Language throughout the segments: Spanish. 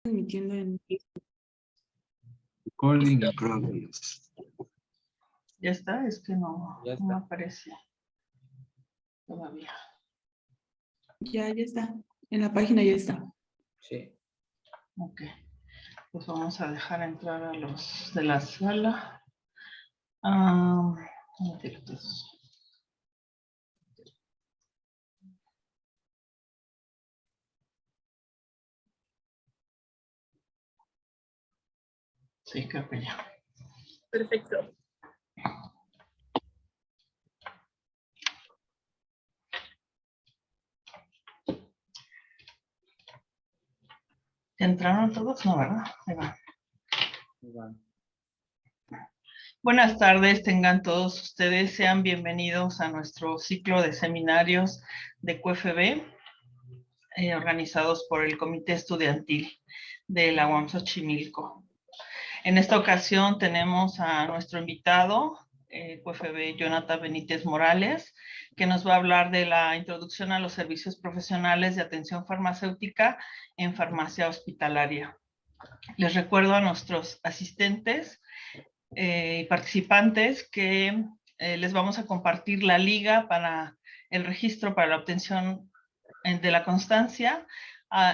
transmitiendo en... Recording in progress. Ya está, es que no, Ya está. no aparece todavía. Ya está. En la página ya está. Sí. Ok, pues vamos a dejar entrar a los de la sala. Ah, directos. Sí, creo que ya. Perfecto. ¿Entraron todos? No, ¿verdad? Ahí va. Buenas tardes, tengan todos ustedes, sean bienvenidos a nuestro ciclo de seminarios de QFB, organizados por el Comité Estudiantil de la UAM Xochimilco. En esta ocasión tenemos a nuestro invitado, QFB Jonathan Benítez Morales, que nos va a hablar de la introducción a los servicios profesionales de atención farmacéutica en farmacia hospitalaria. Les recuerdo a nuestros asistentes y participantes que les vamos a compartir la liga para el registro para la obtención de la constancia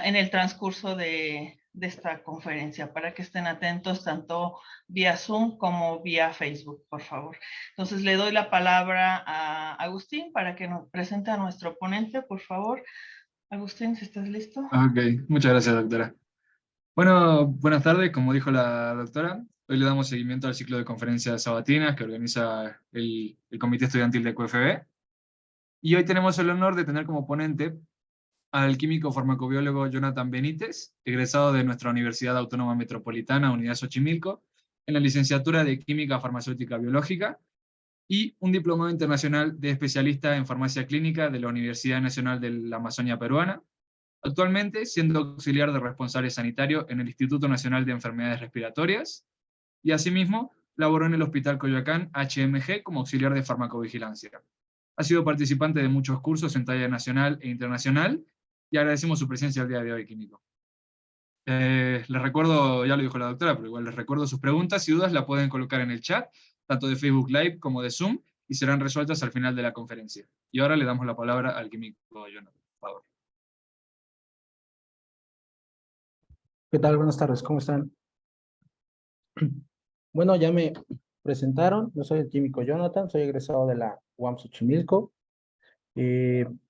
en el transcurso de esta conferencia, para que estén atentos tanto vía Zoom como vía Facebook, por favor. Entonces le doy la palabra a Agustín para que nos presente a nuestro ponente, por favor. Agustín, si estás listo. Ok, muchas gracias, doctora. Bueno, buenas tardes, como dijo la doctora. Hoy le damos seguimiento al ciclo de conferencias sabatinas que organiza el Comité Estudiantil de QFB. Y hoy tenemos el honor de tener como ponente al químico farmacobiólogo Jonathan Benítez, egresado de nuestra Universidad Autónoma Metropolitana, Unidad Xochimilco, en la licenciatura de Química Farmacéutica Biológica, y un diplomado internacional de especialista en farmacia clínica de la Universidad Nacional de la Amazonia Peruana, actualmente siendo auxiliar de responsable sanitario en el Instituto Nacional de Enfermedades Respiratorias, y asimismo laboró en el Hospital Coyoacán HMG como auxiliar de farmacovigilancia. Ha sido participante de muchos cursos en talla nacional e internacional, y agradecemos su presencia el día de hoy, químico. Les recuerdo, ya lo dijo la doctora, pero igual les recuerdo sus preguntas y dudas la pueden colocar en el chat, tanto de Facebook Live como de Zoom, y serán resueltas al final de la conferencia. Y ahora le damos la palabra al químico Jonathan, por favor. ¿Qué tal? Buenas tardes, ¿cómo están? Bueno, ya me presentaron, yo soy el químico Jonathan, soy egresado de la UAM Xochimilco.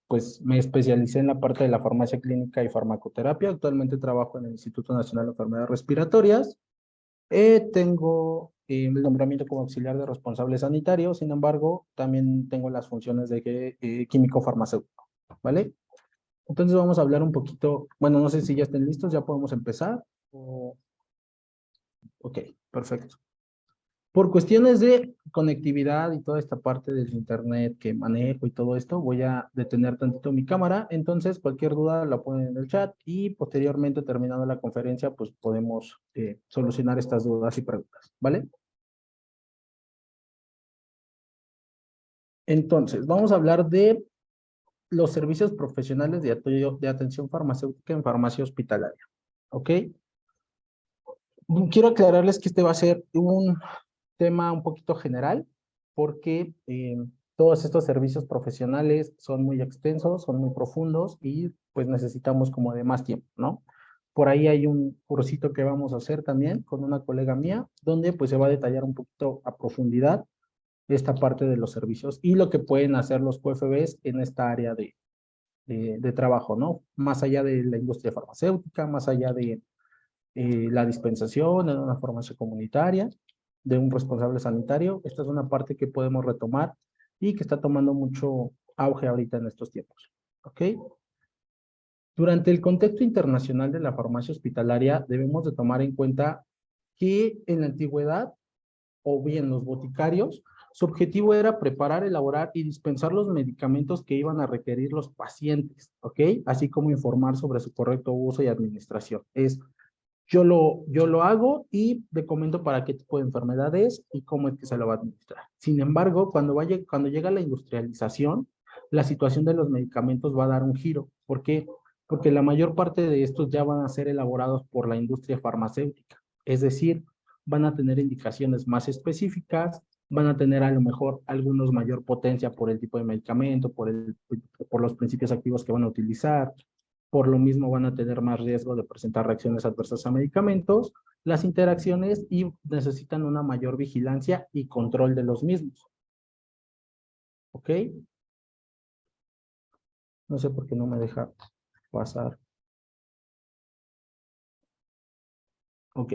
Pues me especialicé en la parte de la farmacia clínica y farmacoterapia. Actualmente trabajo en el Instituto Nacional de Enfermedades Respiratorias. Tengo el nombramiento como auxiliar de responsable sanitario, sin embargo, también tengo las funciones de químico farmacéutico, ¿vale? Entonces vamos a hablar un poquito, bueno, no sé si ya estén listos, ya podemos empezar. Ok, perfecto. Por cuestiones de conectividad y toda esta parte del internet que manejo y todo esto, voy a detener tantito mi cámara. Entonces, cualquier duda la ponen en el chat y posteriormente, terminando la conferencia, pues podemos solucionar estas dudas y preguntas, ¿vale? Entonces, vamos a hablar de los servicios profesionales de atención farmacéutica en farmacia hospitalaria, ¿ok? Quiero aclararles que este va a ser un tema un poquito general, porque todos estos servicios profesionales son muy extensos, son muy profundos y pues necesitamos como de más tiempo, ¿no? Por ahí hay un cursito que vamos a hacer también con una colega mía, donde pues se va a detallar un poquito a profundidad esta parte de los servicios y lo que pueden hacer los QFBs en esta área de trabajo, ¿no? Más allá de la industria farmacéutica, más allá de la dispensación en una farmacia comunitaria, de un responsable sanitario. Esta es una parte que podemos retomar y que está tomando mucho auge ahorita en estos tiempos. ¿Ok? Durante el contexto internacional de la farmacia hospitalaria, debemos de tomar en cuenta que en la antigüedad, o bien los boticarios, su objetivo era preparar, elaborar y dispensar los medicamentos que iban a requerir los pacientes, ¿ok? Así como informar sobre su correcto uso y administración. Yo lo hago y le comento para qué tipo de enfermedad es y cómo es que se lo va a administrar. Sin embargo, cuando llega la industrialización, la situación de los medicamentos va a dar un giro. ¿Por qué? porque la mayor parte de estos ya van a ser elaborados por la industria farmacéutica. Es decir, van a tener indicaciones más específicas, van a tener a lo mejor algunos mayor potencia por el tipo de medicamento, por los principios activos que van a utilizar. Por lo mismo van a tener más riesgo de presentar reacciones adversas a medicamentos, las interacciones y necesitan una mayor vigilancia y control de los mismos. ¿Ok? No sé por qué no me deja pasar. Ok.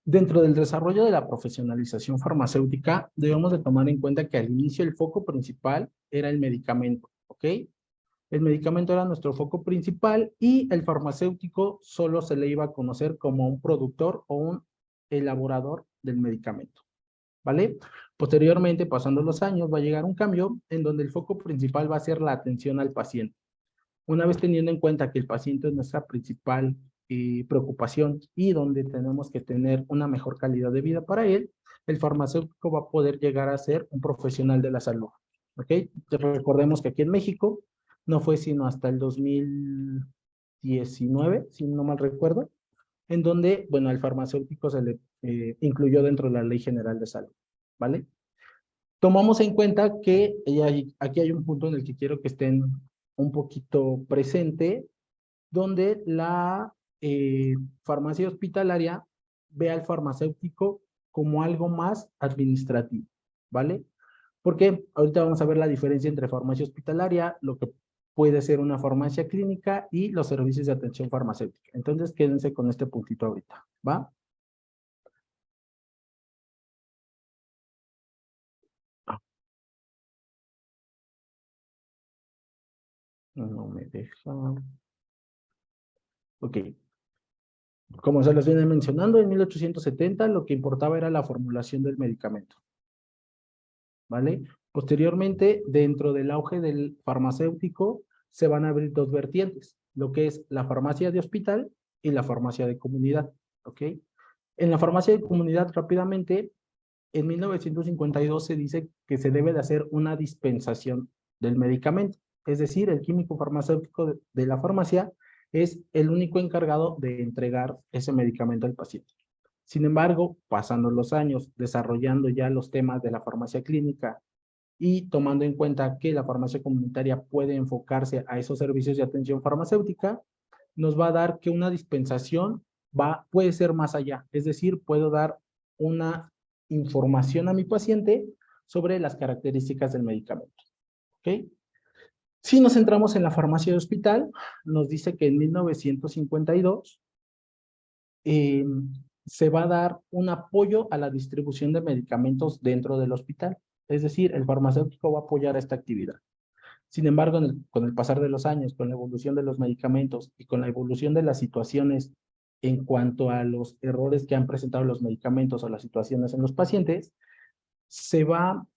Dentro del desarrollo de la profesionalización farmacéutica, debemos de tomar en cuenta que al inicio el foco principal era el medicamento, ¿ok? El medicamento era nuestro foco principal y el farmacéutico solo se le iba a conocer como un productor o un elaborador del medicamento, ¿vale? Posteriormente, pasando los años, va a llegar un cambio en donde el foco principal va a ser la atención al paciente. Una vez teniendo en cuenta que el paciente es nuestra principal preocupación y donde tenemos que tener una mejor calidad de vida para él, el farmacéutico va a poder llegar a ser un profesional de la salud. ¿Ok? Recordemos que aquí en México no fue sino hasta el 2019, si no mal recuerdo, en donde, bueno, al farmacéutico se le incluyó dentro de la Ley General de Salud. ¿Vale? Tomamos en cuenta que aquí hay un punto en el que quiero que estén un poquito presente, donde la farmacia hospitalaria ve al farmacéutico como algo más administrativo, ¿vale? Porque ahorita vamos a ver la diferencia entre farmacia hospitalaria, lo que puede ser una farmacia clínica y los servicios de atención farmacéutica. Entonces, quédense con este puntito ahorita, ¿va? No me deja. Ok. Como se los viene mencionando, en 1870 lo que importaba era la formulación del medicamento, ¿vale? Posteriormente, dentro del auge del farmacéutico, se van a abrir dos vertientes, lo que es la farmacia de hospital y la farmacia de comunidad, ¿ok? En la farmacia de comunidad, rápidamente, en 1952 se dice que se debe de hacer una dispensación del medicamento, es decir, el químico farmacéutico de la farmacia es el único encargado de entregar ese medicamento al paciente. Sin embargo, pasando los años, desarrollando ya los temas de la farmacia clínica y tomando en cuenta que la farmacia comunitaria puede enfocarse a esos servicios de atención farmacéutica, nos va a dar que una dispensación puede ser más allá, es decir, puedo dar una información a mi paciente sobre las características del medicamento. ¿Ok? Si nos centramos en la farmacia de hospital, nos dice que en 1952 se va a dar un apoyo a la distribución de medicamentos dentro del hospital. Es decir, el farmacéutico va a apoyar esta actividad. Sin embargo, con el pasar de los años, con la evolución de los medicamentos y con la evolución de las situaciones en cuanto a los errores que han presentado los medicamentos o las situaciones en los pacientes, se va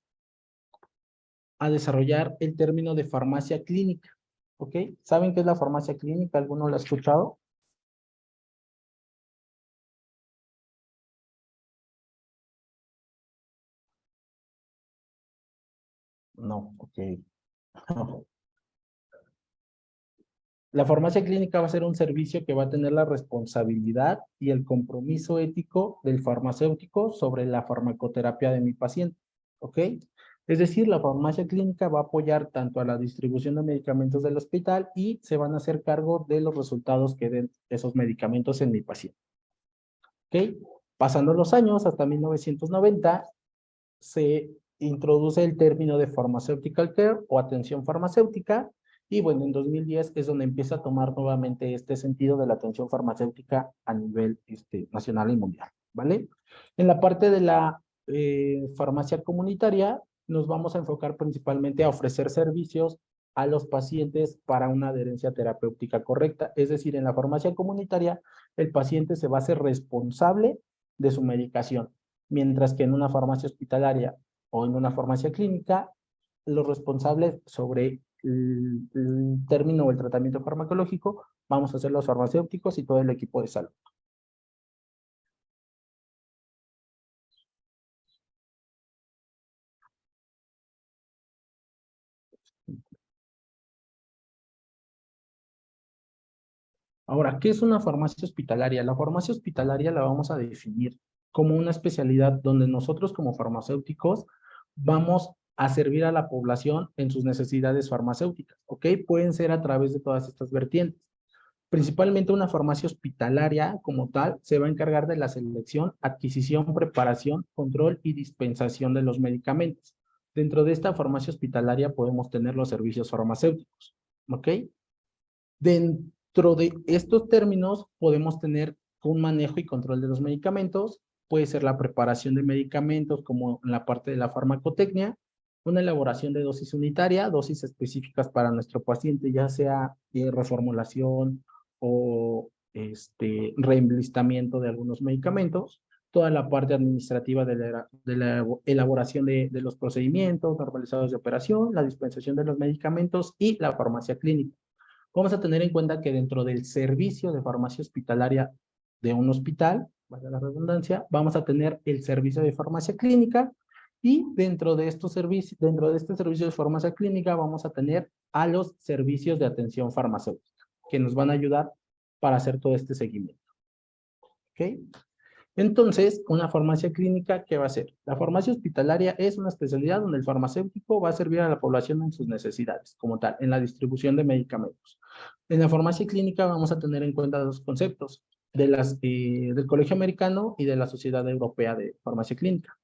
a desarrollar el término de farmacia clínica. ¿Ok? ¿Saben qué es la farmacia clínica? ¿Alguno lo ha escuchado? No, ok. La farmacia clínica va a ser un servicio que va a tener la responsabilidad y el compromiso ético del farmacéutico sobre la farmacoterapia de mi paciente. ¿Ok? Es decir, la farmacia clínica va a apoyar tanto a la distribución de medicamentos del hospital y se van a hacer cargo de los resultados que den esos medicamentos en mi paciente. ¿Ok? Pasando los años, hasta 1990, se introduce el término de pharmaceutical care o atención farmacéutica, y bueno, en 2010 es donde empieza a tomar nuevamente este sentido de la atención farmacéutica a nivel nacional y mundial, ¿vale? En la parte de la farmacia comunitaria, nos vamos a enfocar principalmente a ofrecer servicios a los pacientes para una adherencia terapéutica correcta. Es decir, en la farmacia comunitaria, el paciente se va a hacer responsable de su medicación, mientras que en una farmacia hospitalaria o en una farmacia clínica, los responsables sobre el término o el tratamiento farmacológico vamos a ser los farmacéuticos y todo el equipo de salud. Ahora, ¿qué es una farmacia hospitalaria? La farmacia hospitalaria la vamos a definir como una especialidad donde nosotros como farmacéuticos vamos a servir a la población en sus necesidades farmacéuticas, ¿ok? Pueden ser a través de todas estas vertientes. Principalmente una farmacia hospitalaria como tal se va a encargar de la selección, adquisición, preparación, control y dispensación de los medicamentos. Dentro de esta farmacia hospitalaria podemos tener los servicios farmacéuticos, ¿ok? Dentro de estos términos podemos tener un manejo y control de los medicamentos, puede ser la preparación de medicamentos como en la parte de la farmacotecnia, una elaboración de dosis unitaria, dosis específicas para nuestro paciente, ya sea reformulación o reemplistamiento de algunos medicamentos, toda la parte administrativa de la elaboración de los procedimientos normalizados de operación, la dispensación de los medicamentos y la farmacia clínica. Vamos a tener en cuenta que dentro del servicio de farmacia hospitalaria de un hospital, valga la redundancia, vamos a tener el servicio de farmacia clínica y dentro de este servicio de farmacia clínica vamos a tener a los servicios de atención farmacéutica que nos van a ayudar para hacer todo este seguimiento. ¿Ok? Entonces, una farmacia clínica, ¿qué va a ser? La farmacia hospitalaria es una especialidad donde el farmacéutico va a servir a la población en sus necesidades, como tal, en la distribución de medicamentos. En la farmacia clínica vamos a tener en cuenta dos conceptos, del Colegio Americano y de la Sociedad Europea de Farmacia Clínica.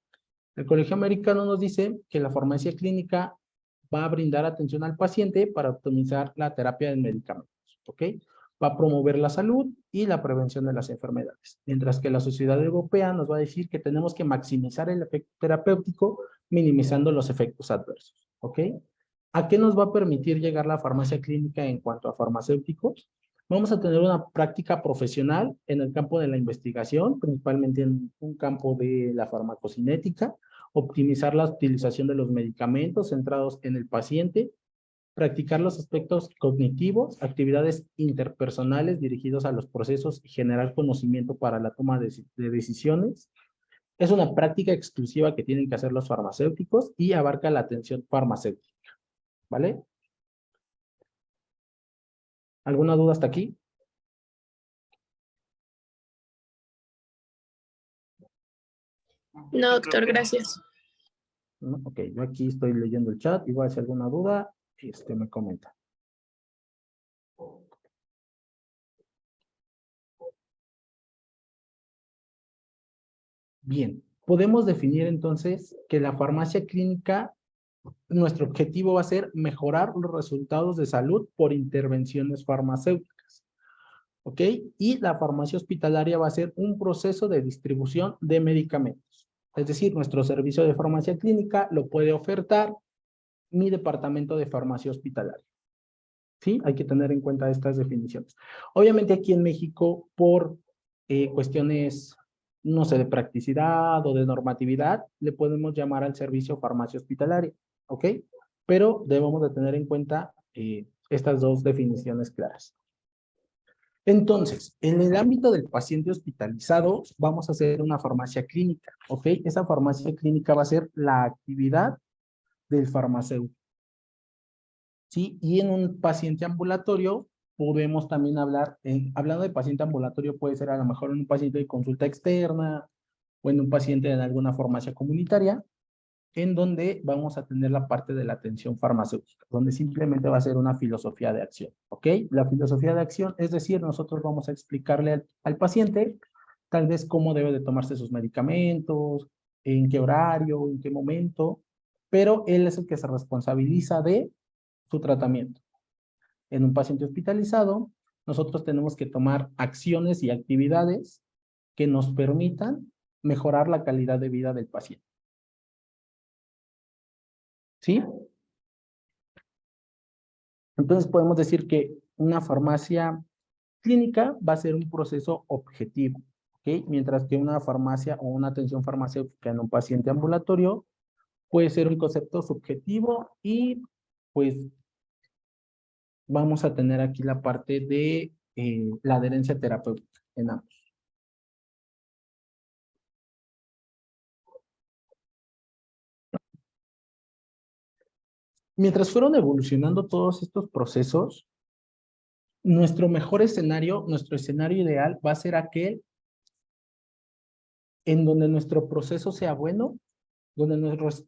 El Colegio Americano nos dice que la farmacia clínica va a brindar atención al paciente para optimizar la terapia de medicamentos, ¿ok? Va a promover la salud y la prevención de las enfermedades. Mientras que la Sociedad Europea nos va a decir que tenemos que maximizar el efecto terapéutico, minimizando los efectos adversos, ¿ok? ¿A qué nos va a permitir llegar la farmacia clínica en cuanto a farmacéuticos? Vamos a tener una práctica profesional en el campo de la investigación, principalmente en un campo de la farmacocinética, optimizar la utilización de los medicamentos centrados en el paciente, practicar los aspectos cognitivos, actividades interpersonales dirigidos a los procesos y generar conocimiento para la toma de decisiones. Es una práctica exclusiva que tienen que hacer los farmacéuticos y abarca la atención farmacéutica, ¿vale? ¿Alguna duda hasta aquí? No, doctor, gracias. ¿No? Ok, yo aquí estoy leyendo el chat. Igual si alguna duda, me comenta. Bien, podemos definir entonces que la farmacia clínica, nuestro objetivo va a ser mejorar los resultados de salud por intervenciones farmacéuticas. ¿Ok? Y la farmacia hospitalaria va a ser un proceso de distribución de medicamentos. Es decir, nuestro servicio de farmacia clínica lo puede ofertar mi departamento de farmacia hospitalaria. ¿Sí? Hay que tener en cuenta estas definiciones. Obviamente aquí en México, por cuestiones, no sé, de practicidad o de normatividad, le podemos llamar al servicio farmacia hospitalaria, ¿ok? Pero debemos de tener en cuenta estas dos definiciones claras. Entonces, en el ámbito del paciente hospitalizado, vamos a hacer una farmacia clínica, ¿ok? Esa farmacia clínica va a ser la actividad del farmacéutico. ¿Sí? Y en un paciente ambulatorio podemos también hablar, hablando de paciente ambulatorio, puede ser a lo mejor en un paciente de consulta externa o en un paciente en alguna farmacia comunitaria, en donde vamos a tener la parte de la atención farmacéutica, donde simplemente va a ser una filosofía de acción, ¿ok? La filosofía de acción, es decir, nosotros vamos a explicarle al paciente tal vez cómo debe de tomarse sus medicamentos, en qué horario, en qué momento, pero él es el que se responsabiliza de su tratamiento. En un paciente hospitalizado, nosotros tenemos que tomar acciones y actividades que nos permitan mejorar la calidad de vida del paciente. ¿Sí? Entonces podemos decir que una farmacia clínica va a ser un proceso objetivo, ¿ok? Mientras que una farmacia o una atención farmacéutica en un paciente ambulatorio puede ser un concepto subjetivo y pues vamos a tener aquí la parte de la adherencia terapéutica en ambos. Mientras fueron evolucionando todos estos procesos, nuestro mejor escenario, nuestro escenario ideal va a ser aquel en donde nuestro proceso sea bueno, donde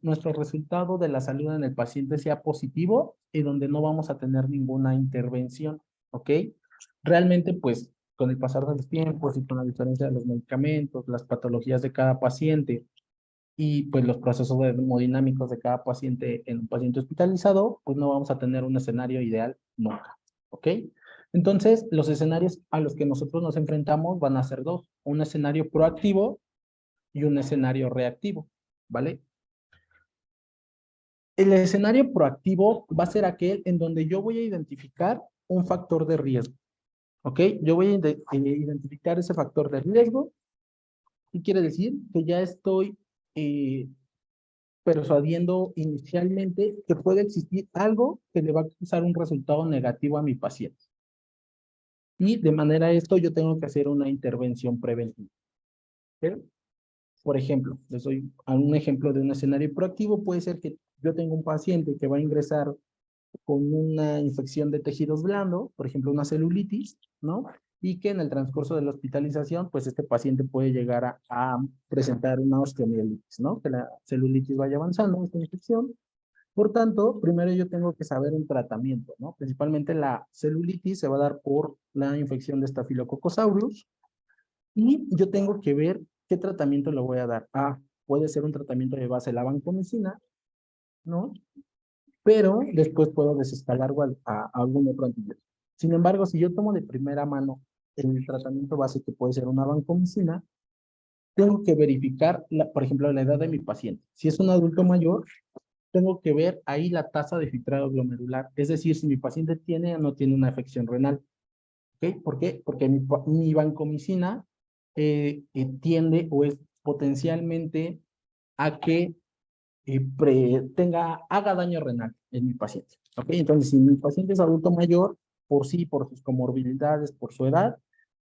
nuestro resultado de la salud en el paciente sea positivo y donde no vamos a tener ninguna intervención, ¿ok? Realmente, pues, con el pasar de los tiempos y con la diferencia de los medicamentos, las patologías de cada paciente y pues los procesos hemodinámicos de cada paciente en un paciente hospitalizado, pues no vamos a tener un escenario ideal nunca, ¿ok? Entonces, los escenarios a los que nosotros nos enfrentamos van a ser dos, un escenario proactivo y un escenario reactivo, ¿vale? El escenario proactivo va a ser aquel en donde yo voy a identificar un factor de riesgo, ¿ok? Yo voy a identificar ese factor de riesgo y quiere decir que ya estoy persuadiendo inicialmente que puede existir algo que le va a causar un resultado negativo a mi paciente. Y de manera esto yo tengo que hacer una intervención preventiva. ¿Okay? Por ejemplo, les doy un ejemplo de un escenario proactivo. Puede ser que yo tengo un paciente que va a ingresar con una infección de tejidos blandos, por ejemplo, una celulitis, ¿no? Y que en el transcurso de la hospitalización, pues este paciente puede llegar a presentar una osteomielitis, ¿no? Que la celulitis vaya avanzando, esta infección. Por tanto, primero yo tengo que saber un tratamiento, ¿no? Principalmente la celulitis se va a dar por la infección de Staphylococcus aureus y yo tengo que ver qué tratamiento le voy a dar. Puede ser un tratamiento de base de la vancomicina, ¿no? Pero después puedo desescalar a algún otro antibiótico. Sin embargo, si yo tomo de primera mano el tratamiento base que puede ser una vancomicina, tengo que verificar, por ejemplo, la edad de mi paciente. Si es un adulto mayor, tengo que ver ahí la tasa de filtrado glomerular, es decir, si mi paciente tiene o no tiene una afección renal. ¿Ok? ¿Por qué? Porque mi vancomicina tiende o es potencialmente a que haga daño renal en mi paciente. ¿Ok? Entonces, si mi paciente es adulto mayor, por sí, por sus comorbilidades, por su edad,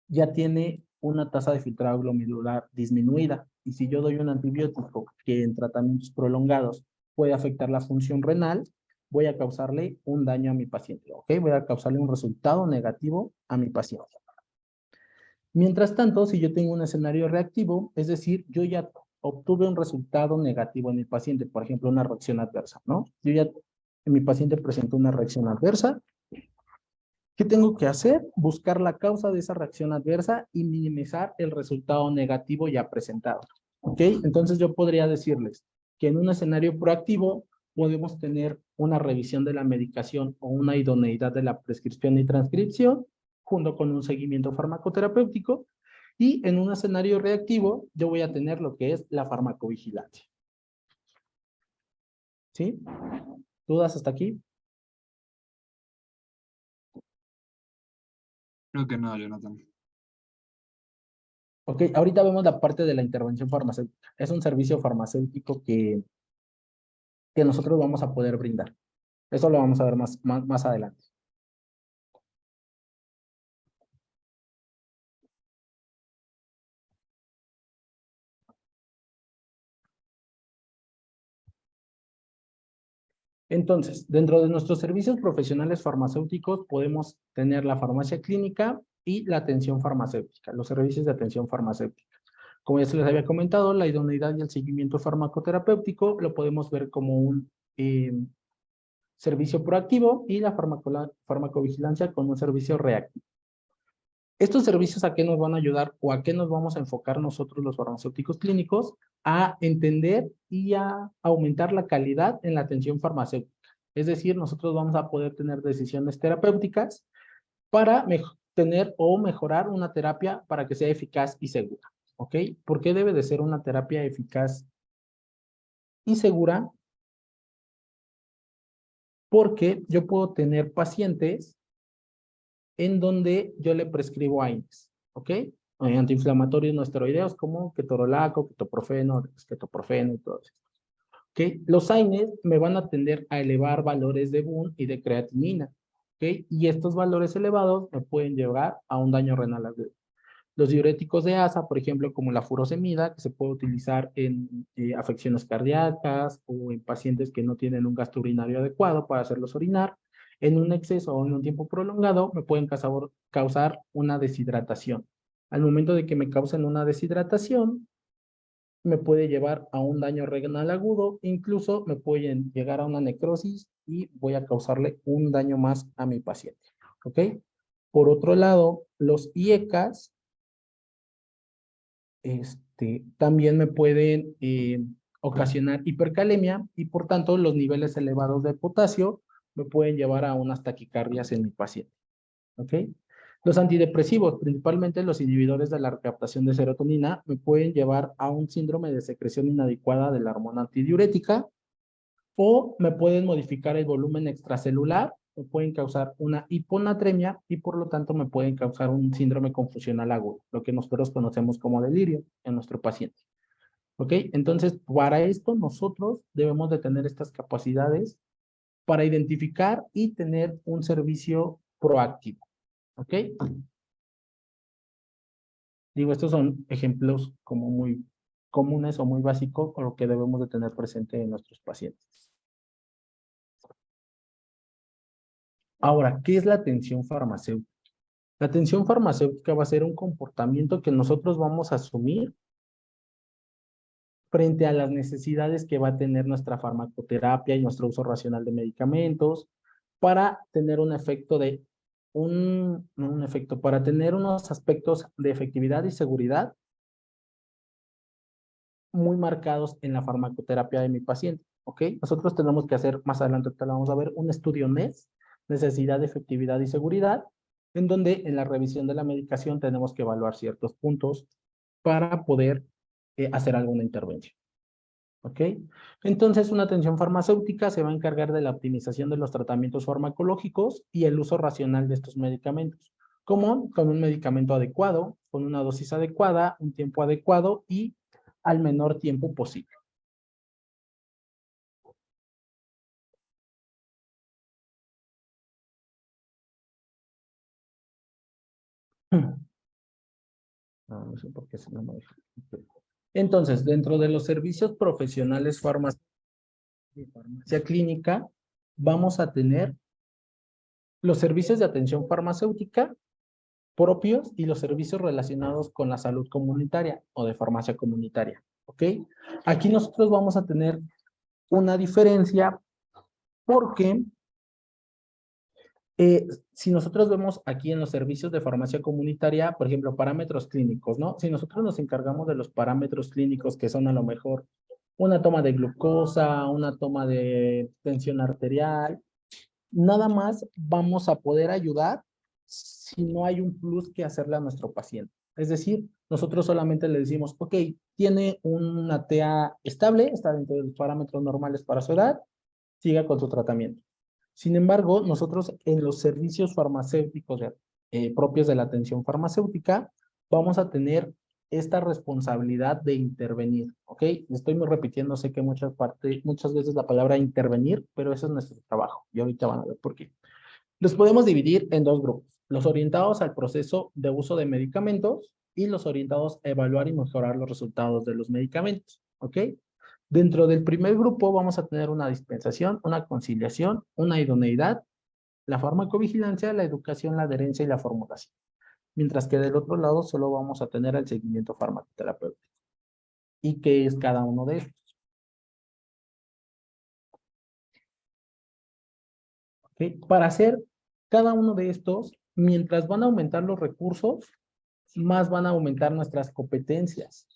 ya tiene una tasa de filtrado glomerular disminuida. Y si yo doy un antibiótico que en tratamientos prolongados puede afectar la función renal, voy a causarle un daño a mi paciente, ¿ok? Voy a causarle un resultado negativo a mi paciente. Mientras tanto, si yo tengo un escenario reactivo, es decir, yo ya obtuve un resultado negativo en mi paciente, por ejemplo, una reacción adversa, ¿no? En mi paciente presentó una reacción adversa. ¿Qué tengo que hacer? Buscar la causa de esa reacción adversa y minimizar el resultado negativo ya presentado. ¿Ok? Entonces yo podría decirles que en un escenario proactivo podemos tener una revisión de la medicación o una idoneidad de la prescripción y transcripción junto con un seguimiento farmacoterapéutico, y en un escenario reactivo yo voy a tener lo que es la farmacovigilancia. ¿Sí? ¿Dudas hasta aquí? Creo que no, Jonathan. Ok, ahorita vemos la parte de la intervención farmacéutica. Es un servicio farmacéutico que nosotros vamos a poder brindar. Eso lo vamos a ver más adelante. Entonces, dentro de nuestros servicios profesionales farmacéuticos podemos tener la farmacia clínica y la atención farmacéutica, los servicios de atención farmacéutica. Como ya se les había comentado, la idoneidad y el seguimiento farmacoterapéutico lo podemos ver como un servicio proactivo y la farmacovigilancia como un servicio reactivo. ¿Estos servicios a qué nos van a ayudar o a qué nos vamos a enfocar nosotros los farmacéuticos clínicos? A entender y a aumentar la calidad en la atención farmacéutica. Es decir, nosotros vamos a poder tener decisiones terapéuticas para tener o mejorar una terapia para que sea eficaz y segura. ¿Ok? ¿Por qué debe de ser una terapia eficaz y segura? Porque yo puedo tener pacientes en donde yo le prescribo AINES, ¿ok? Antiinflamatorios no esteroideos como ketorolaco, ketoprofeno y todo eso. ¿Ok? Los AINES me van a tender a elevar valores de BUN y de creatinina, ¿ok? Y estos valores elevados me pueden llevar a un daño renal agudo. Los diuréticos de ASA, por ejemplo, como la furosemida, que se puede utilizar en afecciones cardíacas o en pacientes que no tienen un gasto urinario adecuado para hacerlos orinar, En un exceso o en un tiempo prolongado me pueden causar una deshidratación. Al momento de que me causen una deshidratación, me puede llevar a un daño renal agudo, incluso me pueden llegar a una necrosis y voy a causarle un daño más a mi paciente. ¿Ok? Por otro lado, los IECAS también me pueden ocasionar hipercalemia y por tanto los niveles elevados de potasio me pueden llevar a unas taquicardias en mi paciente. ¿Ok? Los antidepresivos, principalmente los inhibidores de la recaptación de serotonina, me pueden llevar a un síndrome de secreción inadecuada de la hormona antidiurética o me pueden modificar el volumen extracelular, me pueden causar una hiponatremia y por lo tanto me pueden causar un síndrome confusional agudo, lo que nosotros conocemos como delirio en nuestro paciente. ¿Ok? Entonces, para esto nosotros debemos de tener estas capacidades para identificar y tener un servicio proactivo. ¿Ok? Digo, estos son ejemplos como muy comunes o muy básicos con lo que debemos de tener presente en nuestros pacientes. Ahora, ¿qué es la atención farmacéutica? La atención farmacéutica va a ser un comportamiento que nosotros vamos a asumir frente a las necesidades que va a tener nuestra farmacoterapia y nuestro uso racional de medicamentos para tener un efecto para tener unos aspectos de efectividad y seguridad muy marcados en la farmacoterapia de mi paciente, ¿ok? Nosotros tenemos que hacer, más adelante te lo vamos a ver, un estudio NES, necesidad, efectividad y seguridad, en donde en la revisión de la medicación tenemos que evaluar ciertos puntos para poder hacer alguna intervención, ¿ok? Entonces, una atención farmacéutica se va a encargar de la optimización de los tratamientos farmacológicos y el uso racional de estos medicamentos, como con un medicamento adecuado, con una dosis adecuada, un tiempo adecuado y al menor tiempo posible. No sé por qué se me deja. Entonces, dentro de los servicios profesionales de farmacia clínica, vamos a tener los servicios de atención farmacéutica propios y los servicios relacionados con la salud comunitaria o de farmacia comunitaria. ¿Ok? Aquí nosotros vamos a tener una diferencia porque si nosotros vemos aquí en los servicios de farmacia comunitaria, por ejemplo, parámetros clínicos, ¿no? Si nosotros nos encargamos de los parámetros clínicos que son a lo mejor una toma de glucosa, una toma de tensión arterial, nada más vamos a poder ayudar si no hay un plus que hacerle a nuestro paciente. Es decir, nosotros solamente le decimos, ok, tiene una TA estable, está dentro de los parámetros normales para su edad, siga con su tratamiento. Sin embargo, nosotros en los servicios farmacéuticos propios de la atención farmacéutica, vamos a tener esta responsabilidad de intervenir, ¿ok? Estoy muy repitiendo, sé que muchas veces la palabra intervenir, pero eso es nuestro trabajo y ahorita van a ver por qué. Los podemos dividir en dos grupos, los orientados al proceso de uso de medicamentos y los orientados a evaluar y mejorar los resultados de los medicamentos, ¿ok? Dentro del primer grupo vamos a tener una dispensación, una conciliación, una idoneidad, la farmacovigilancia, la educación, la adherencia y la formulación. Mientras que del otro lado solo vamos a tener el seguimiento farmacoterapéutico. ¿Y qué es cada uno de estos? ¿Okay? Para hacer cada uno de estos, mientras van a aumentar los recursos, más van a aumentar nuestras competencias,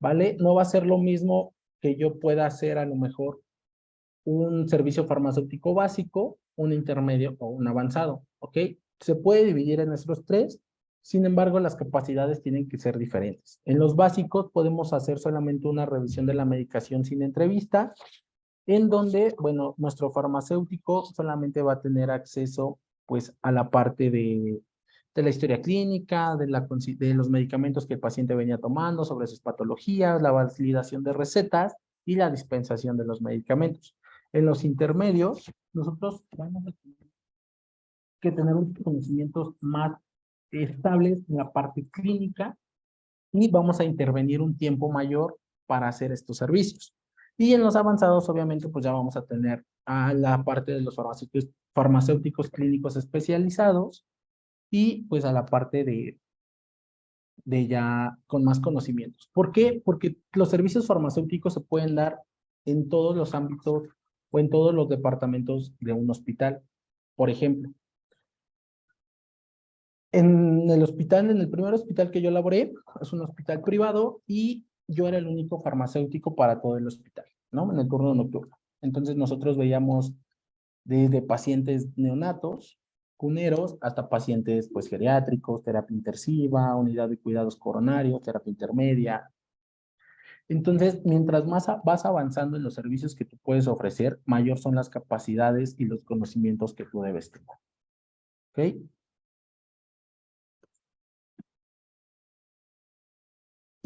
¿vale? No va a ser lo mismo que yo pueda hacer a lo mejor un servicio farmacéutico básico, un intermedio o un avanzado, ¿ok? Se puede dividir en esos tres, sin embargo, las capacidades tienen que ser diferentes. En los básicos podemos hacer solamente una revisión de la medicación sin entrevista, en donde, bueno, nuestro farmacéutico solamente va a tener acceso, pues, a la parte de la historia clínica, de los medicamentos que el paciente venía tomando, sobre sus patologías, la validación de recetas y la dispensación de los medicamentos. En los intermedios, nosotros vamos a tener que tener unos conocimientos más estables en la parte clínica y vamos a intervenir un tiempo mayor para hacer estos servicios. Y en los avanzados, obviamente, pues ya vamos a tener a la parte de los farmacéuticos clínicos especializados y pues a la parte de ya con más conocimientos. ¿Por qué? Porque los servicios farmacéuticos se pueden dar en todos los ámbitos o en todos los departamentos de un hospital. Por ejemplo, en el hospital, en el primer hospital que yo laboré, es un hospital privado y yo era el único farmacéutico para todo el hospital, ¿no? En el turno nocturno. Entonces nosotros veíamos desde pacientes neonatos, cuneros, hasta pacientes pues geriátricos, terapia intensiva, unidad de cuidados coronarios, terapia intermedia. Entonces, mientras más vas avanzando en los servicios que tú puedes ofrecer, mayor son las capacidades y los conocimientos que tú debes tener. ¿Ok?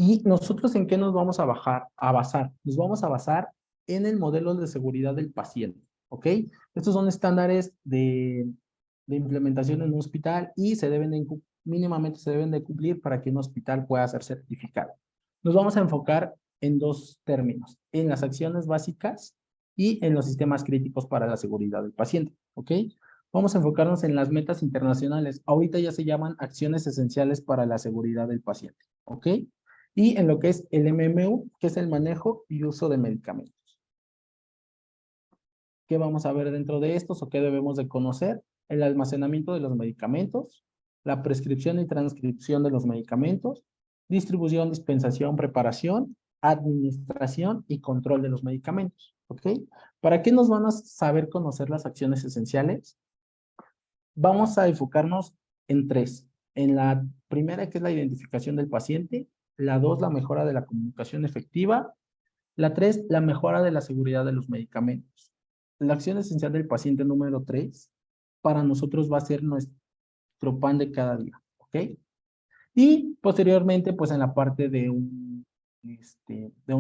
¿Y nosotros en qué nos vamos a basar? Nos vamos a basar en el modelo de seguridad del paciente, ¿ok? Estos son estándares de implementación en un hospital y mínimamente se deben de cumplir para que un hospital pueda ser certificado. Nos vamos a enfocar en dos términos, en las acciones básicas y en los sistemas críticos para la seguridad del paciente, ¿ok? Vamos a enfocarnos en las metas internacionales. Ahorita ya se llaman acciones esenciales para la seguridad del paciente, ¿ok? Y en lo que es el MMU, que es el manejo y uso de medicamentos. ¿Qué vamos a ver dentro de estos o qué debemos de conocer? El almacenamiento de los medicamentos, la prescripción y transcripción de los medicamentos, distribución, dispensación, preparación, administración y control de los medicamentos. ¿Ok? ¿Para qué nos van a saber conocer las acciones esenciales? Vamos a enfocarnos en tres. En la primera, que es la identificación del paciente. La dos, la mejora de la comunicación efectiva. La tres, la mejora de la seguridad de los medicamentos. La acción esencial del paciente número 3, para nosotros va a ser nuestro pan de cada día, ¿ok? Y posteriormente, pues en la parte de un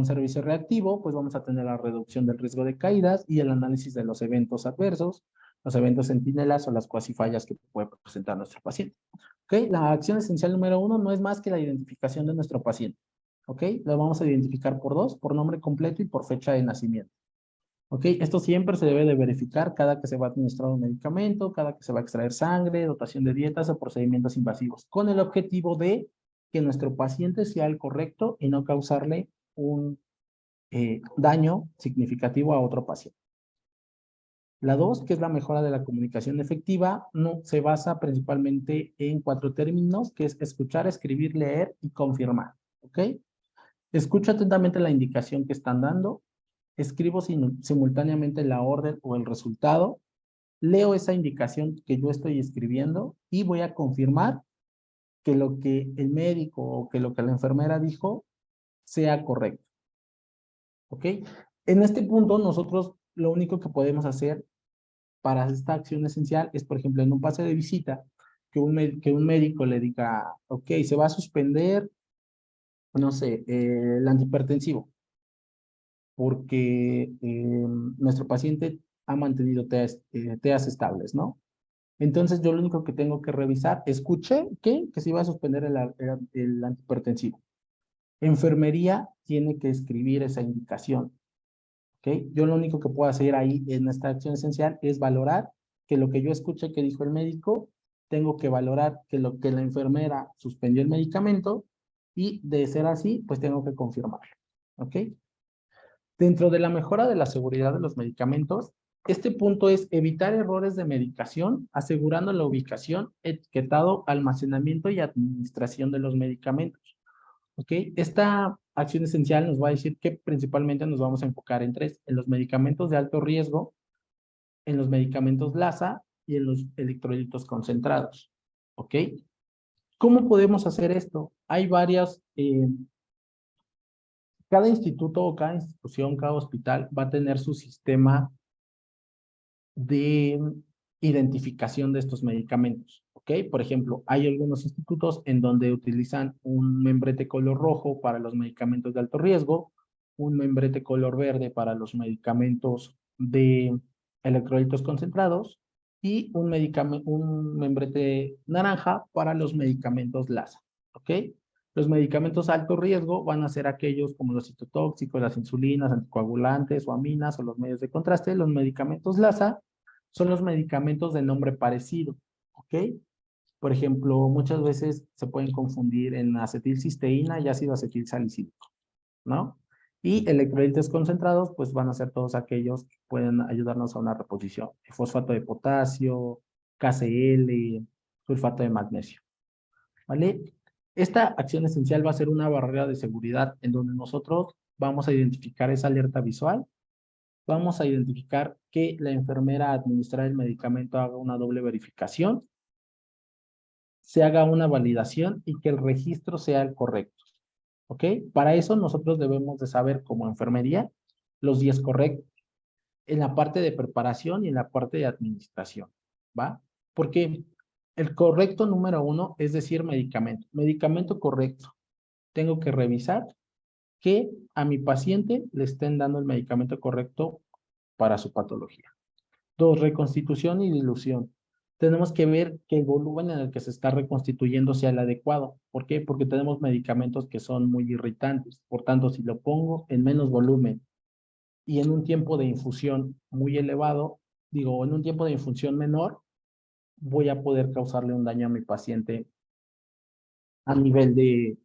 servicio reactivo, pues vamos a tener la reducción del riesgo de caídas y el análisis de los eventos adversos, los eventos centinelas o las cuasifallas que puede presentar nuestro paciente. ¿Ok? La acción esencial número 1 no es más que la identificación de nuestro paciente. ¿Ok? Lo vamos a identificar por dos, por nombre completo y por fecha de nacimiento. ¿Ok? Esto siempre se debe de verificar cada que se va a administrar un medicamento, cada que se va a extraer sangre, dotación de dietas o procedimientos invasivos, con el objetivo de que nuestro paciente sea el correcto y no causarle un daño significativo a otro paciente. La 2, que es la mejora de la comunicación efectiva, no, se basa principalmente en 4 términos, que es escuchar, escribir, leer y confirmar. ¿Ok? Escucho atentamente la indicación que están dando, escribo simultáneamente la orden o el resultado, leo esa indicación que yo estoy escribiendo y voy a confirmar que lo que el médico o que lo que la enfermera dijo sea correcto. ¿Ok? En este punto nosotros lo único que podemos hacer para esta acción esencial es, por ejemplo, en un pase de visita, que un médico le diga, ok, se va a suspender, no sé, el antihipertensivo, porque nuestro paciente ha mantenido TEAs estables, ¿no? Entonces yo lo único que tengo que revisar, escuché que se iba a suspender el antihipertensivo. Enfermería tiene que escribir esa indicación, ¿ok? Yo lo único que puedo hacer ahí en esta acción esencial es valorar que lo que yo escuché que dijo el médico, tengo que valorar que lo que la enfermera suspendió el medicamento y de ser así, pues tengo que confirmarlo, ¿ok? Dentro de la mejora de la seguridad de los medicamentos, este punto es evitar errores de medicación, asegurando la ubicación, etiquetado, almacenamiento y administración de los medicamentos. ¿Ok? Esta acción esencial nos va a decir que principalmente nos vamos a enfocar en 3, en los medicamentos de alto riesgo, en los medicamentos LASA y en los electrolitos concentrados. ¿Ok? ¿Cómo podemos hacer esto? Hay varias, cada instituto o cada institución, cada hospital va a tener su sistema de identificación de estos medicamentos, ¿ok? Por ejemplo, hay algunos institutos en donde utilizan un membrete color rojo para los medicamentos de alto riesgo, un membrete color verde para los medicamentos de electrolitos concentrados y un membrete naranja para los medicamentos LASA, ¿ok? Los medicamentos alto riesgo van a ser aquellos como los citotóxicos, las insulinas, anticoagulantes o aminas o los medios de contraste. Los medicamentos LASA son los medicamentos de nombre parecido, ¿ok? Por ejemplo, muchas veces se pueden confundir en acetilcisteína y ácido acetilsalicílico, ¿no? Y electrolitos concentrados, pues van a ser todos aquellos que pueden ayudarnos a una reposición. Fosfato de potasio, KCl, sulfato de magnesio, ¿vale? Esta acción esencial va a ser una barrera de seguridad en donde nosotros vamos a identificar esa alerta visual, vamos a identificar que la enfermera al administrar el medicamento haga una doble verificación, se haga una validación y que el registro sea el correcto, ¿ok? Para eso nosotros debemos de saber como enfermería los días correctos en la parte de preparación y en la parte de administración, ¿va? Porque el correcto número 1 es decir medicamento. Medicamento correcto. Tengo que revisar que a mi paciente le estén dando el medicamento correcto para su patología. 2, reconstitución y dilución. Tenemos que ver que el volumen en el que se está reconstituyendo sea el adecuado. ¿Por qué? Porque tenemos medicamentos que son muy irritantes. Por tanto, si lo pongo en menos volumen y en un tiempo de infusión muy elevado, digo, en un tiempo de infusión menor, voy a poder causarle un daño a mi paciente a nivel de,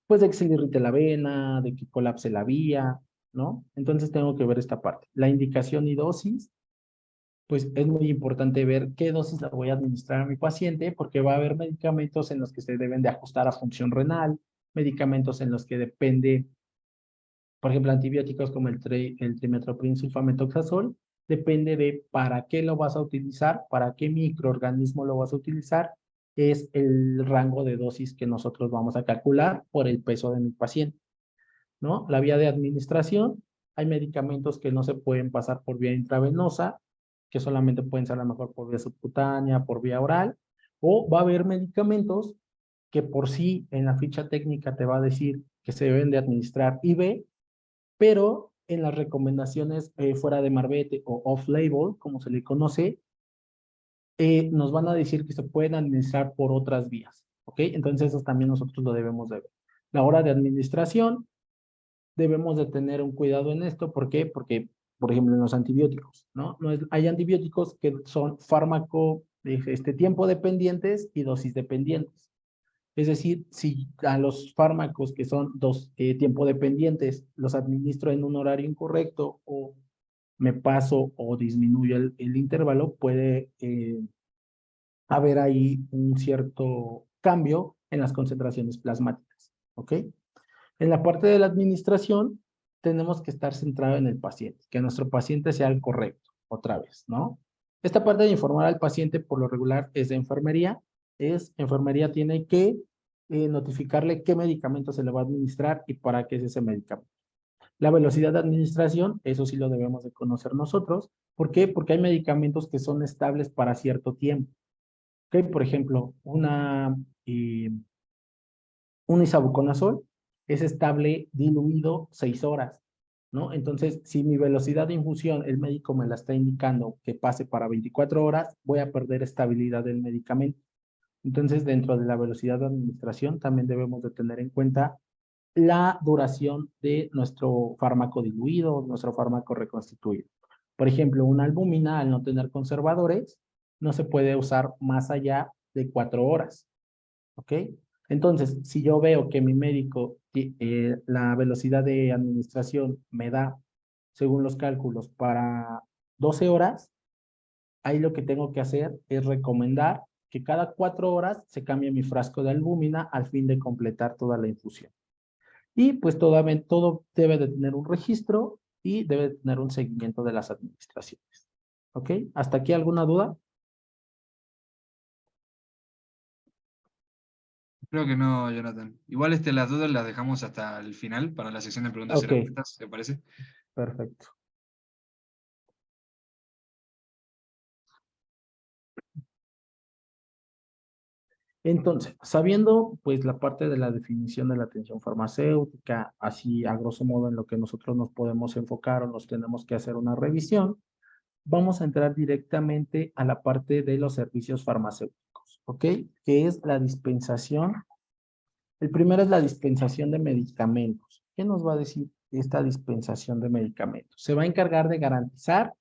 pues de que se le irrite la vena, de que colapse la vía, ¿no? Entonces tengo que ver esta parte. La indicación y dosis, pues es muy importante ver qué dosis la voy a administrar a mi paciente, porque va a haber medicamentos en los que se deben de ajustar a función renal, medicamentos en los que depende, por ejemplo, antibióticos como el trimethoprim sulfamethoxazol, depende de para qué lo vas a utilizar, para qué microorganismo lo vas a utilizar, es el rango de dosis que nosotros vamos a calcular por el peso de mi paciente, ¿no? La vía de administración, hay medicamentos que no se pueden pasar por vía intravenosa, que solamente pueden ser a lo mejor por vía subcutánea, por vía oral, o va a haber medicamentos que por sí en la ficha técnica te va a decir que se deben de administrar IV, pero en las recomendaciones fuera de marbete o off-label, como se le conoce, nos van a decir que se pueden administrar por otras vías, ¿ok? Entonces eso también nosotros lo debemos de ver. La hora de administración, debemos de tener un cuidado en esto. ¿Por qué? Porque, por ejemplo, en los antibióticos, ¿no? Hay antibióticos que son fármaco, tiempo dependientes y dosis dependientes. Es decir, si a los fármacos que son tiempo dependientes los administro en un horario incorrecto o me paso o disminuyo el intervalo, puede haber ahí un cierto cambio en las concentraciones plasmáticas, ¿ok? En la parte de la administración, tenemos que estar centrado en el paciente, que nuestro paciente sea el correcto, otra vez, ¿no? Esta parte de informar al paciente, por lo regular, es de enfermería. Enfermería tiene que notificarle qué medicamento se le va a administrar y para qué es ese medicamento. La velocidad de administración, eso sí lo debemos de conocer nosotros. ¿Por qué? Porque hay medicamentos que son estables para cierto tiempo. ¿Ok? Por ejemplo, un isavuconazol es estable diluido 6 horas, ¿no? Entonces, si mi velocidad de infusión, el médico me la está indicando que pase para 24 horas, voy a perder estabilidad del medicamento. Entonces, dentro de la velocidad de administración, también debemos de tener en cuenta la duración de nuestro fármaco diluido, nuestro fármaco reconstituido. Por ejemplo, una albúmina, al no tener conservadores, no se puede usar más allá de 4 horas, ¿ok? Entonces, si yo veo que mi médico, la velocidad de administración me da, según los cálculos, para 12 horas, ahí lo que tengo que hacer es recomendar que cada 4 horas se cambie mi frasco de albúmina al fin de completar toda la infusión. Y pues todo debe de tener un registro y debe de tener un seguimiento de las administraciones. ¿Ok? ¿Hasta aquí alguna duda? Creo que no, Jonathan. Igual las dudas las dejamos hasta el final para la sección de preguntas y Ok. respuestas, ¿te parece? Perfecto. Entonces, sabiendo pues la parte de la definición de la atención farmacéutica, así a grosso modo en lo que nosotros nos podemos enfocar o nos tenemos que hacer una revisión, vamos a entrar directamente a la parte de los servicios farmacéuticos, ¿ok? Que es la dispensación. El primero es la dispensación de medicamentos. ¿Qué nos va a decir esta dispensación de medicamentos? Se va a encargar de garantizar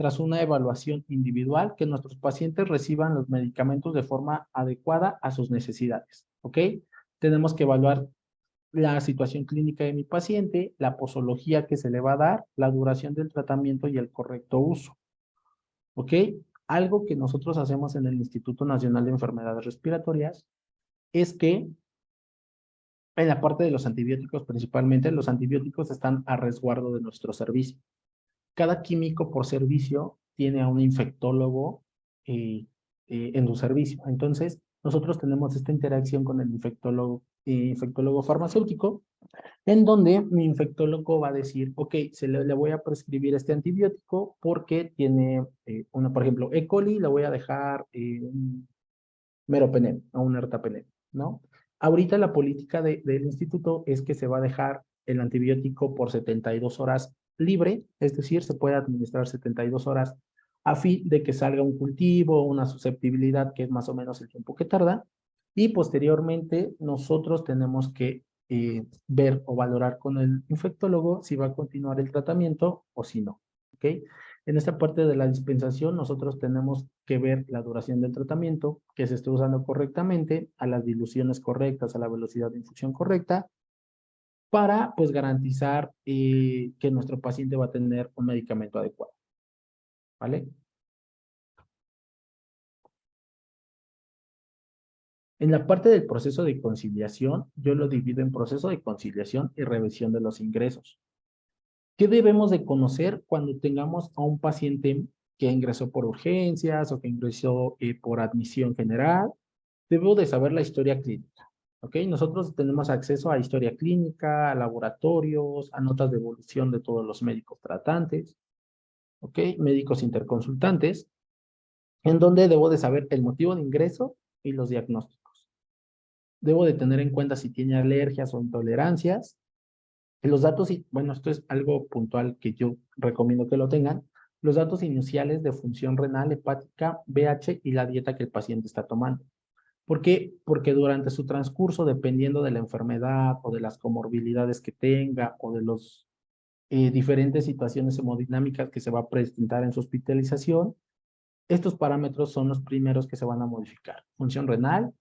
tras una evaluación individual, que nuestros pacientes reciban los medicamentos de forma adecuada a sus necesidades, ¿ok? Tenemos que evaluar la situación clínica de mi paciente, la posología que se le va a dar, la duración del tratamiento y el correcto uso, ¿ok? Algo que nosotros hacemos en el Instituto Nacional de Enfermedades Respiratorias es que en la parte de los antibióticos, principalmente, los antibióticos están a resguardo de nuestro servicio. Cada químico por servicio tiene a un infectólogo en su servicio. Entonces, nosotros tenemos esta interacción con el infectólogo farmacéutico, en donde mi infectólogo va a decir, ok, le voy a prescribir este antibiótico porque tiene por ejemplo, E. coli, le voy a dejar un meropenem o un ertapenem, ¿no? Ahorita la política del instituto es que se va a dejar el antibiótico por 72 horas libre, es decir, se puede administrar 72 horas a fin de que salga un cultivo, una susceptibilidad, que es más o menos el tiempo que tarda, y posteriormente nosotros tenemos que ver o valorar con el infectólogo si va a continuar el tratamiento o si no, ¿ok? En esta parte de la dispensación, nosotros tenemos que ver la duración del tratamiento, que se esté usando correctamente, a las diluciones correctas, a la velocidad de infusión correcta, para pues garantizar que nuestro paciente va a tener un medicamento adecuado. ¿Vale? En la parte del proceso de conciliación, yo lo divido en proceso de conciliación y revisión de los ingresos. ¿Qué debemos de conocer cuando tengamos a un paciente que ingresó por urgencias o que ingresó por admisión general? Debo de saber la historia clínica, ¿ok? Nosotros tenemos acceso a historia clínica, a laboratorios, a notas de evolución de todos los médicos tratantes, ¿ok? Médicos interconsultantes, en donde debo de saber el motivo de ingreso y los diagnósticos. Debo de tener en cuenta si tiene alergias o intolerancias. Los datos, bueno, esto es algo puntual que yo recomiendo que lo tengan. Los datos iniciales de función renal, hepática, BH y la dieta que el paciente está tomando. ¿Por qué? Porque durante su transcurso, dependiendo de la enfermedad o de las comorbilidades que tenga o de los diferentes situaciones hemodinámicas que se va a presentar en su hospitalización, estos parámetros son los primeros que se van a modificar. Función renal,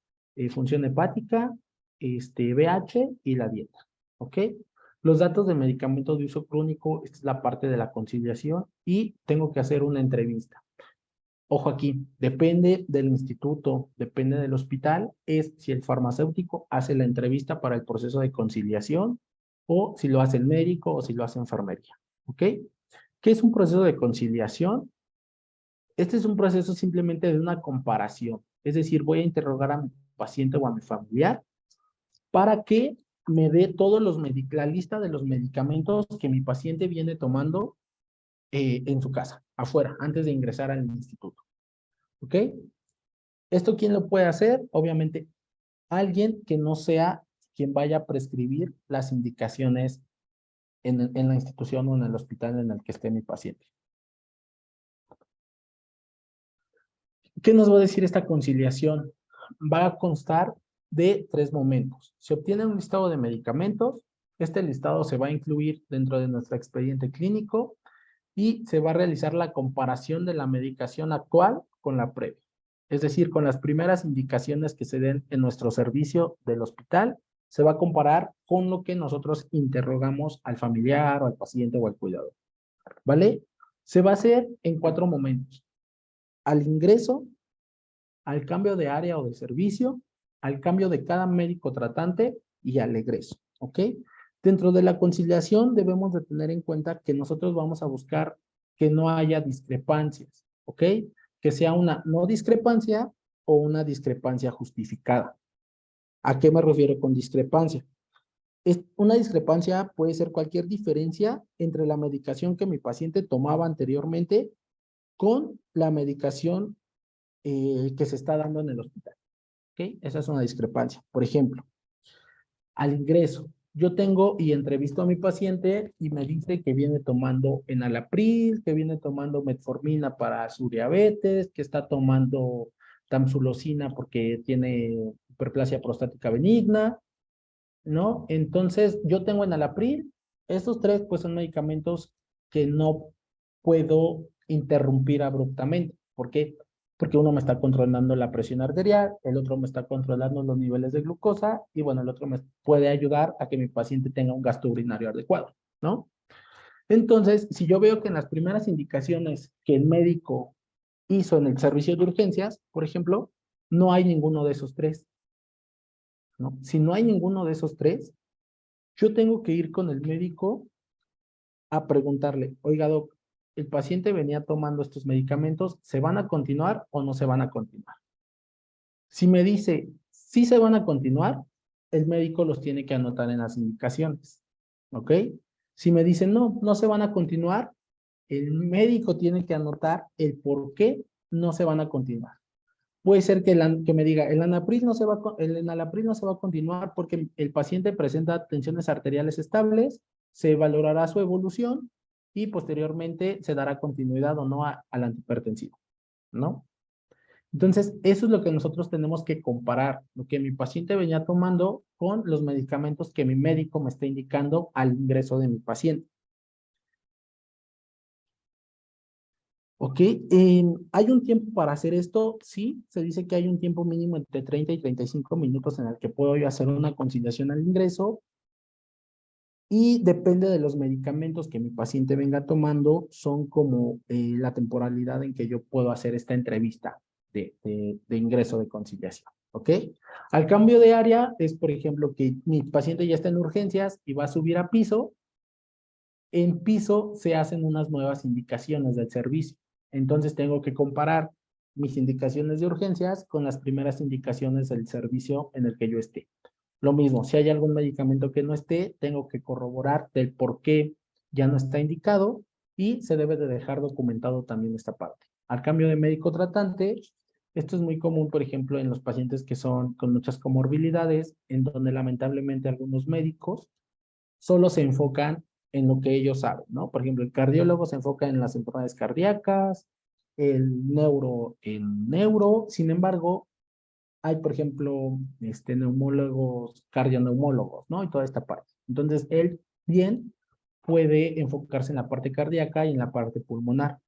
función hepática, BH y la dieta. ¿Ok? Los datos de medicamentos de uso crónico, esta es la parte de la conciliación y tengo que hacer una entrevista. Ojo aquí, depende del instituto, depende del hospital, es si el farmacéutico hace la entrevista para el proceso de conciliación o si lo hace el médico o si lo hace enfermería. ¿Ok? ¿Qué es un proceso de conciliación? Este es un proceso simplemente de una comparación. Es decir, voy a interrogar a mi paciente o a mi familiar para que me dé la lista de los medicamentos que mi paciente viene tomando en su casa, afuera, antes de ingresar al instituto. ¿Ok? ¿Esto quién lo puede hacer? Obviamente, alguien que no sea quien vaya a prescribir las indicaciones en la institución o en el hospital en el que esté mi paciente. ¿Qué nos va a decir esta conciliación? Va a constar de 3 momentos. Se obtiene un listado de medicamentos. Este listado se va a incluir dentro de nuestro expediente clínico y se va a realizar la comparación de la medicación actual con la previa. Es decir, con las primeras indicaciones que se den en nuestro servicio del hospital, se va a comparar con lo que nosotros interrogamos al familiar o al paciente o al cuidador. ¿Vale? Se va a hacer en 4 momentos. Al ingreso, al cambio de área o de servicio, al cambio de cada médico tratante y al egreso, ¿ok? Dentro de la conciliación debemos de tener en cuenta que nosotros vamos a buscar que no haya discrepancias, ¿ok? Que sea una no discrepancia o una discrepancia justificada. ¿A qué me refiero con discrepancia? Una discrepancia puede ser cualquier diferencia entre la medicación que mi paciente tomaba anteriormente con la medicación que se está dando en el hospital. ¿Ok? Esa es una discrepancia. Por ejemplo, al ingreso, yo tengo y entrevisto a mi paciente y me dice que viene tomando enalapril, que viene tomando metformina para su diabetes, que está tomando tamsulosina porque tiene hiperplasia prostática benigna, ¿no? Entonces, yo tengo enalapril. Estos 3, pues, son medicamentos que no puedo interrumpir abruptamente. ¿Por qué? Porque uno me está controlando la presión arterial, el otro me está controlando los niveles de glucosa y bueno, el otro me puede ayudar a que mi paciente tenga un gasto urinario adecuado, ¿no? Entonces, si yo veo que en las primeras indicaciones que el médico hizo en el servicio de urgencias, por ejemplo, no hay ninguno de esos tres, ¿no? Si no hay ninguno de esos tres, yo tengo que ir con el médico a preguntarle, oiga, doc, el paciente venía tomando estos medicamentos, ¿se van a continuar o no se van a continuar? Si me dice, sí se van a continuar, el médico los tiene que anotar en las indicaciones, ¿ok? Si me dice, no, no se van a continuar, el médico tiene que anotar el por qué no se van a continuar. Puede ser que me diga, el enalapril no se va a continuar porque el paciente presenta tensiones arteriales estables, se valorará su evolución y posteriormente se dará continuidad o no al antihipertensivo, ¿no? Entonces, eso es lo que nosotros tenemos que comparar, lo que mi paciente venía tomando con los medicamentos que mi médico me está indicando al ingreso de mi paciente. ¿Ok? ¿Hay un tiempo para hacer esto? Sí, se dice que hay un tiempo mínimo entre 30 y 35 minutos en el que puedo yo hacer una conciliación al ingreso y depende de los medicamentos que mi paciente venga tomando, son como la temporalidad en que yo puedo hacer esta entrevista de ingreso de conciliación. ¿Ok? Al cambio de área es, por ejemplo, que mi paciente ya está en urgencias y va a subir a piso. En piso se hacen unas nuevas indicaciones del servicio. Entonces tengo que comparar mis indicaciones de urgencias con las primeras indicaciones del servicio en el que yo esté. Lo mismo, si hay algún medicamento que no esté, tengo que corroborar del por qué ya no está indicado y se debe de dejar documentado también esta parte. Al cambio de médico tratante, esto es muy común, por ejemplo, en los pacientes que son con muchas comorbilidades, en donde lamentablemente algunos médicos solo se enfocan en lo que ellos saben, ¿no? Por ejemplo, el cardiólogo se enfoca en las enfermedades cardíacas, el neuro en neuro, sin embargo, hay, por ejemplo, neumólogos, cardioneumólogos, ¿no? Y toda esta parte. Entonces, él bien puede enfocarse en la parte cardíaca y en la parte pulmonar,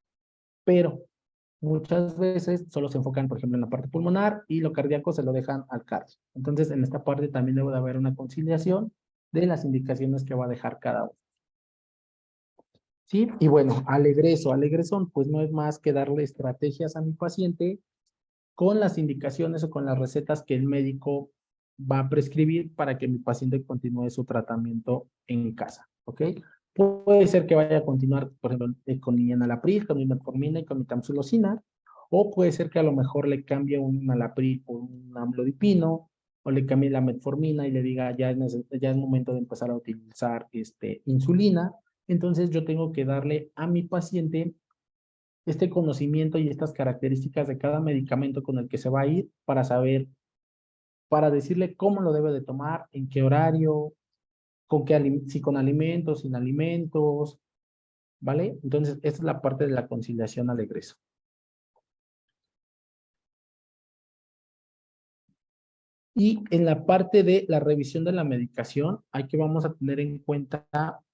pero muchas veces solo se enfocan, por ejemplo, en la parte pulmonar y lo cardíaco se lo dejan al cardio. Entonces, en esta parte también debe de haber una conciliación de las indicaciones que va a dejar cada uno. ¿Sí? Y bueno, al egreso, pues no es más que darle estrategias a mi paciente con las indicaciones o con las recetas que el médico va a prescribir para que mi paciente continúe su tratamiento en casa, ¿ok? Puede ser que vaya a continuar, por ejemplo, con enalapril, con metformina y con mi tamsulosina, o puede ser que a lo mejor le cambie un enalapril por un amlodipino, o le cambie la metformina y le diga ya es momento de empezar a utilizar insulina. Entonces yo tengo que darle a mi paciente este conocimiento y estas características de cada medicamento con el que se va a ir para saber, para decirle cómo lo debe de tomar, en qué horario, si con alimentos, sin alimentos, ¿vale? Entonces, esta es la parte de la conciliación al egreso. Y en la parte de la revisión de la medicación, aquí vamos a tener en cuenta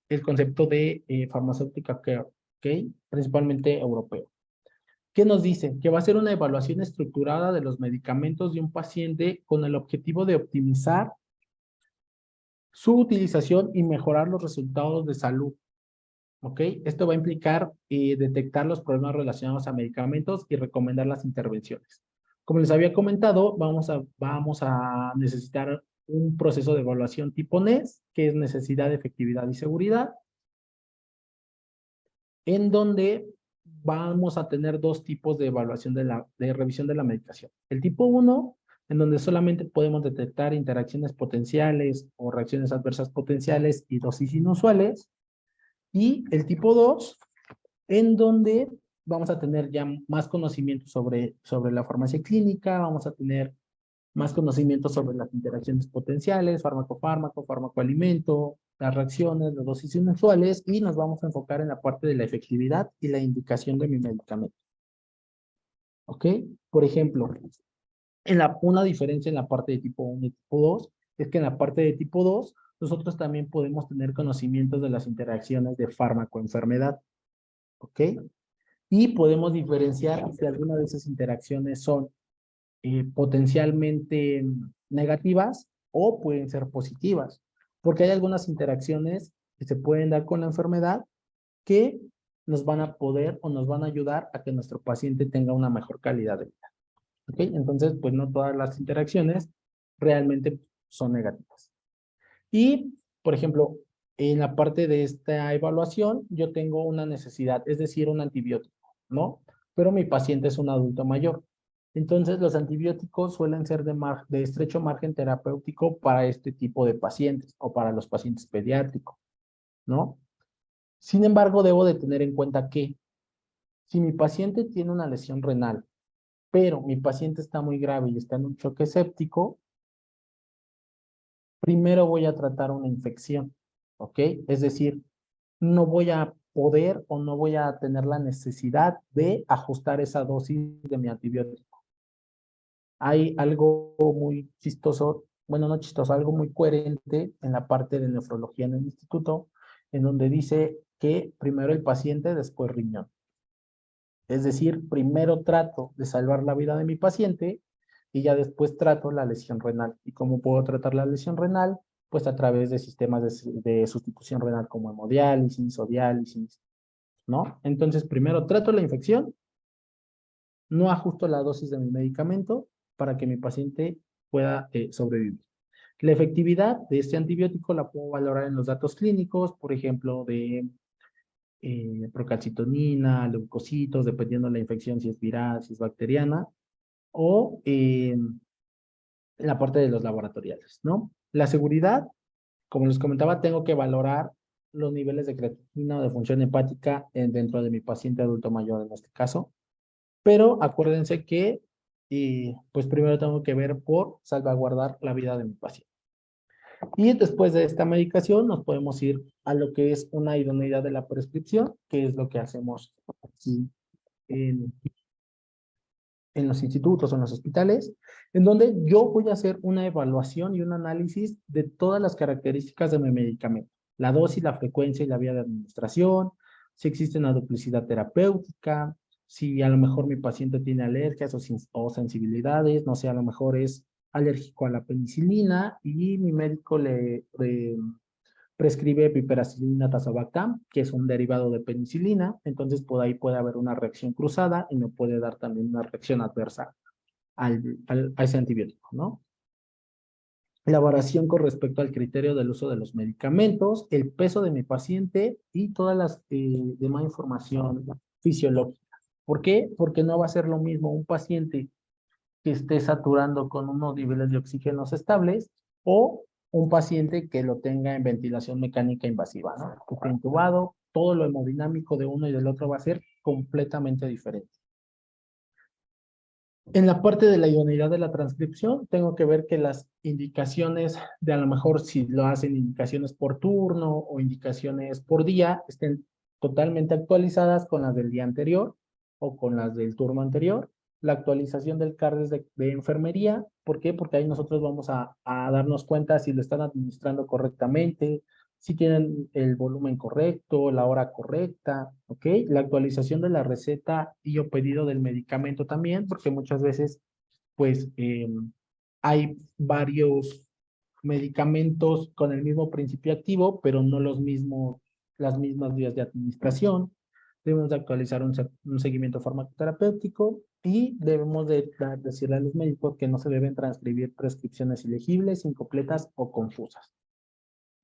el concepto de farmacéutica care, ¿ok? Principalmente europeo. ¿Qué nos dice? Que va a ser una evaluación estructurada de los medicamentos de un paciente con el objetivo de optimizar su utilización y mejorar los resultados de salud. ¿Ok? Esto va a implicar detectar los problemas relacionados a medicamentos y recomendar las intervenciones. Como les había comentado, vamos a necesitar un proceso de evaluación tipo NES, que es necesidad, efectividad y seguridad, en donde vamos a tener dos tipos de evaluación de revisión de la medicación. El tipo 1, en donde solamente podemos detectar interacciones potenciales o reacciones adversas potenciales y dosis inusuales. Y el tipo 2, en donde vamos a tener ya más conocimiento sobre la farmacia clínica, vamos a tener más conocimiento sobre las interacciones potenciales, fármaco-fármaco, fármaco-alimento, las reacciones, las dosis inusuales, y nos vamos a enfocar en la parte de la efectividad y la indicación de mi medicamento. ¿Ok? Por ejemplo, una diferencia en la parte de tipo 1 y tipo 2 es que en la parte de tipo 2 nosotros también podemos tener conocimientos de las interacciones de fármaco-enfermedad. ¿Ok? y podemos diferenciar si alguna de esas interacciones son potencialmente negativas o pueden ser positivas, porque hay algunas interacciones que se pueden dar con la enfermedad que nos van a poder o nos van a ayudar a que nuestro paciente tenga una mejor calidad de vida. ¿Ok? Entonces, pues no todas las interacciones realmente son negativas. Y, por ejemplo, en la parte de esta evaluación, yo tengo una necesidad, es decir, un antibiótico, ¿no? Pero mi paciente es un adulto mayor. Entonces, los antibióticos suelen ser de estrecho margen terapéutico para este tipo de pacientes o para los pacientes pediátricos, ¿no? Sin embargo, debo de tener en cuenta que si mi paciente tiene una lesión renal, pero mi paciente está muy grave y está en un choque séptico, primero voy a tratar una infección, ¿ok? Es decir, no voy a poder o no voy a tener la necesidad de ajustar esa dosis de mi antibiótico. Hay algo muy chistoso, bueno, no chistoso, algo muy coherente en la parte de nefrología en el instituto, en donde dice que primero el paciente, después riñón. Es decir, primero trato de salvar la vida de mi paciente y ya después trato la lesión renal. ¿Y cómo puedo tratar la lesión renal? Pues a través de sistemas de sustitución renal como hemodiálisis o diálisis, ¿no? Entonces, primero trato la infección, no ajusto la dosis de mi medicamento para que mi paciente pueda sobrevivir. La efectividad de este antibiótico la puedo valorar en los datos clínicos, por ejemplo, de procalcitonina, leucocitos, dependiendo de la infección, si es viral, si es bacteriana, o la parte de los laboratoriales, ¿no? La seguridad, como les comentaba, tengo que valorar los niveles de creatinina o de función hepática dentro de mi paciente adulto mayor en este caso, pero acuérdense que pues primero tengo que ver por salvaguardar la vida de mi paciente. Y después de esta medicación nos podemos ir a lo que es una idoneidad de la prescripción, que es lo que hacemos aquí en, en los institutos o en los hospitales, en donde yo voy a hacer una evaluación y un análisis de todas las características de mi medicamento, la dosis, la frecuencia y la vía de administración, si existe una duplicidad terapéutica, si a lo mejor mi paciente tiene alergias o sensibilidades, no sé, a lo mejor es alérgico a la penicilina y mi médico le prescribe piperacilina tazobactam, que es un derivado de penicilina, entonces por ahí puede haber una reacción cruzada y me puede dar también una reacción adversa a ese antibiótico, ¿no? Elaboración con respecto al criterio del uso de los medicamentos, el peso de mi paciente y todas las demás información fisiológica. ¿Por qué? Porque no va a ser lo mismo un paciente que esté saturando con unos niveles de oxígenos estables o un paciente que lo tenga en ventilación mecánica invasiva, ¿no? Que esté intubado, todo lo hemodinámico de uno y del otro va a ser completamente diferente. En la parte de la idoneidad de la transcripción, tengo que ver que las indicaciones de a lo mejor si lo hacen indicaciones por turno o indicaciones por día, estén totalmente actualizadas con las del día anterior o con las del turno anterior. La actualización del CARDES de enfermería, ¿por qué? Porque ahí nosotros vamos a darnos cuenta si lo están administrando correctamente, si tienen el volumen correcto, la hora correcta, ¿ok? La actualización de la receta y o pedido del medicamento también, porque muchas veces, pues, hay varios medicamentos con el mismo principio activo, pero no las mismas vías de administración. Debemos de actualizar un seguimiento farmacoterapéutico y debemos de decirle a los médicos que no se deben transcribir prescripciones ilegibles, incompletas o confusas.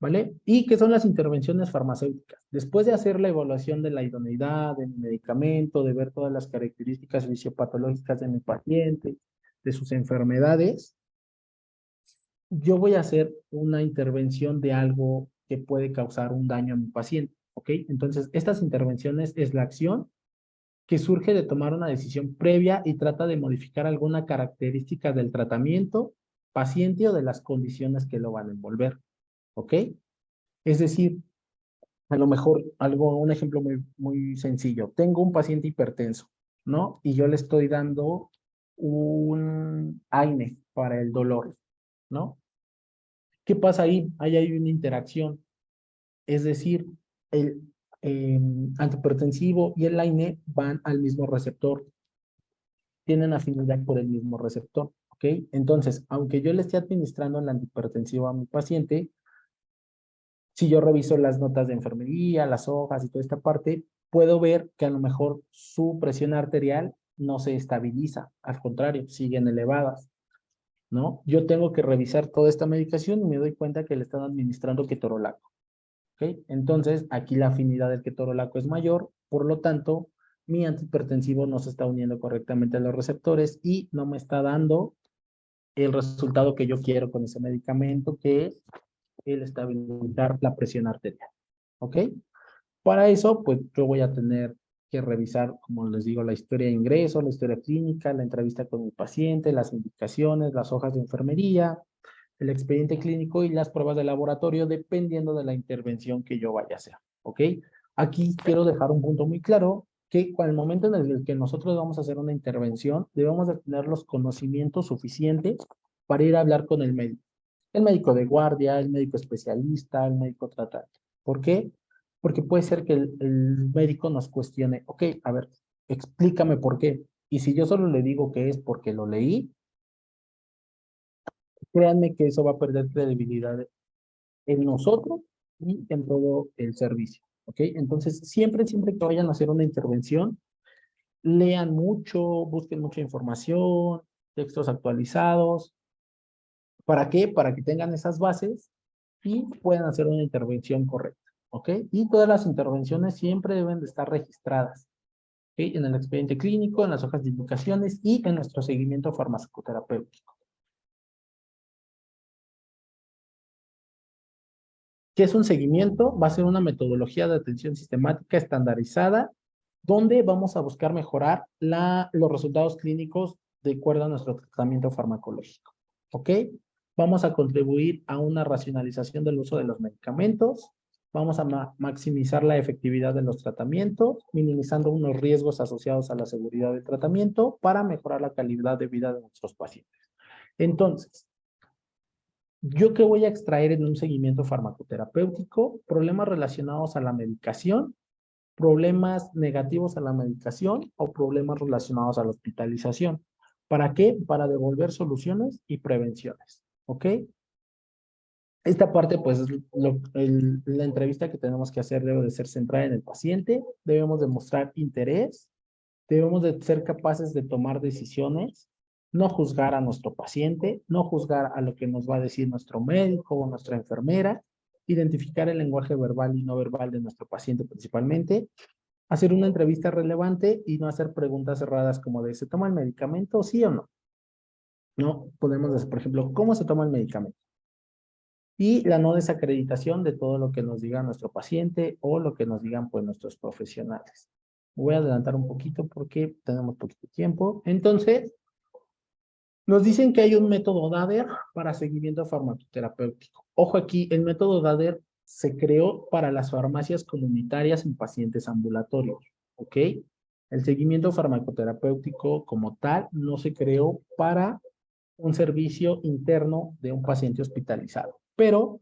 ¿Vale? ¿Y qué son las intervenciones farmacéuticas? Después de hacer la evaluación de la idoneidad del medicamento, de ver todas las características fisiopatológicas de mi paciente, de sus enfermedades, yo voy a hacer una intervención de algo que puede causar un daño a mi paciente, ¿ok? Entonces, estas intervenciones es la acción que surge de tomar una decisión previa y trata de modificar alguna característica del tratamiento, paciente o de las condiciones que lo van a envolver, ¿ok? Es decir, a lo mejor un ejemplo muy sencillo. Tengo un paciente hipertenso, ¿no? Y yo le estoy dando un AINE para el dolor, ¿no? ¿Qué pasa ahí? Ahí hay una interacción. Es decir, antihipertensivo y el AINE van al mismo receptor, tienen afinidad por el mismo receptor, ¿ok? Entonces, aunque yo le esté administrando el antihipertensivo a mi paciente, si yo reviso las notas de enfermería, las hojas y toda esta parte, puedo ver que a lo mejor su presión arterial no se estabiliza, al contrario, siguen elevadas, ¿no? Yo tengo que revisar toda esta medicación y me doy cuenta que le están administrando ketorolaco, ¿ok? Entonces, aquí la afinidad del ketorolaco es mayor, por lo tanto, mi antihipertensivo no se está uniendo correctamente a los receptores y no me está dando el resultado que yo quiero con ese medicamento, que es el estabilizar la presión arterial, ¿ok? Para eso, pues yo voy a tener que revisar, como les digo, la historia de ingreso, la historia clínica, la entrevista con el paciente, las indicaciones, las hojas de enfermería, el expediente clínico y las pruebas de laboratorio, dependiendo de la intervención que yo vaya a hacer, ¿ok? Aquí quiero dejar un punto muy claro, que al momento en el que nosotros vamos a hacer una intervención, debemos de tener los conocimientos suficientes para ir a hablar con el médico. El médico de guardia, el médico especialista, el médico tratante. ¿Por qué? Porque puede ser que el médico nos cuestione, ok, a ver, explícame por qué. Y si yo solo le digo que es porque lo leí, créanme que eso va a perder credibilidad en nosotros y en todo el servicio, ¿ok? Entonces, siempre que vayan a hacer una intervención, lean mucho, busquen mucha información, textos actualizados. ¿Para qué? Para que tengan esas bases y puedan hacer una intervención correcta, ¿ok? Y todas las intervenciones siempre deben de estar registradas, ¿ok? En el expediente clínico, en las hojas de indicaciones y en nuestro seguimiento farmacoterapéutico. ¿Qué es un seguimiento? Va a ser una metodología de atención sistemática estandarizada donde vamos a buscar mejorar los resultados clínicos de acuerdo a nuestro tratamiento farmacológico, ¿ok? Vamos a contribuir a una racionalización del uso de los medicamentos, vamos a maximizar la efectividad de los tratamientos, minimizando unos riesgos asociados a la seguridad del tratamiento para mejorar la calidad de vida de nuestros pacientes. Entonces, ¿yo qué voy a extraer en un seguimiento farmacoterapéutico? Problemas relacionados a la medicación, problemas negativos a la medicación o problemas relacionados a la hospitalización. ¿Para qué? Para devolver soluciones y prevenciones, ¿ok? Esta parte, pues, la entrevista que tenemos que hacer debe de ser centrada en el paciente, debemos demostrar interés, debemos de ser capaces de tomar decisiones, no juzgar a nuestro paciente, no juzgar a lo que nos va a decir nuestro médico o nuestra enfermera, identificar el lenguaje verbal y no verbal de nuestro paciente principalmente, hacer una entrevista relevante y no hacer preguntas cerradas como de ¿se toma el medicamento? ¿Sí o no? No, podemos decir, por ejemplo, ¿cómo se toma el medicamento? Y la no desacreditación de todo lo que nos diga nuestro paciente o lo que nos digan pues nuestros profesionales. Voy a adelantar un poquito porque tenemos poquito tiempo. Entonces, nos dicen que hay un método DADER para seguimiento farmacoterapéutico. Ojo aquí, el método DADER se creó para las farmacias comunitarias en pacientes ambulatorios, ¿ok? El seguimiento farmacoterapéutico como tal no se creó para un servicio interno de un paciente hospitalizado. Pero,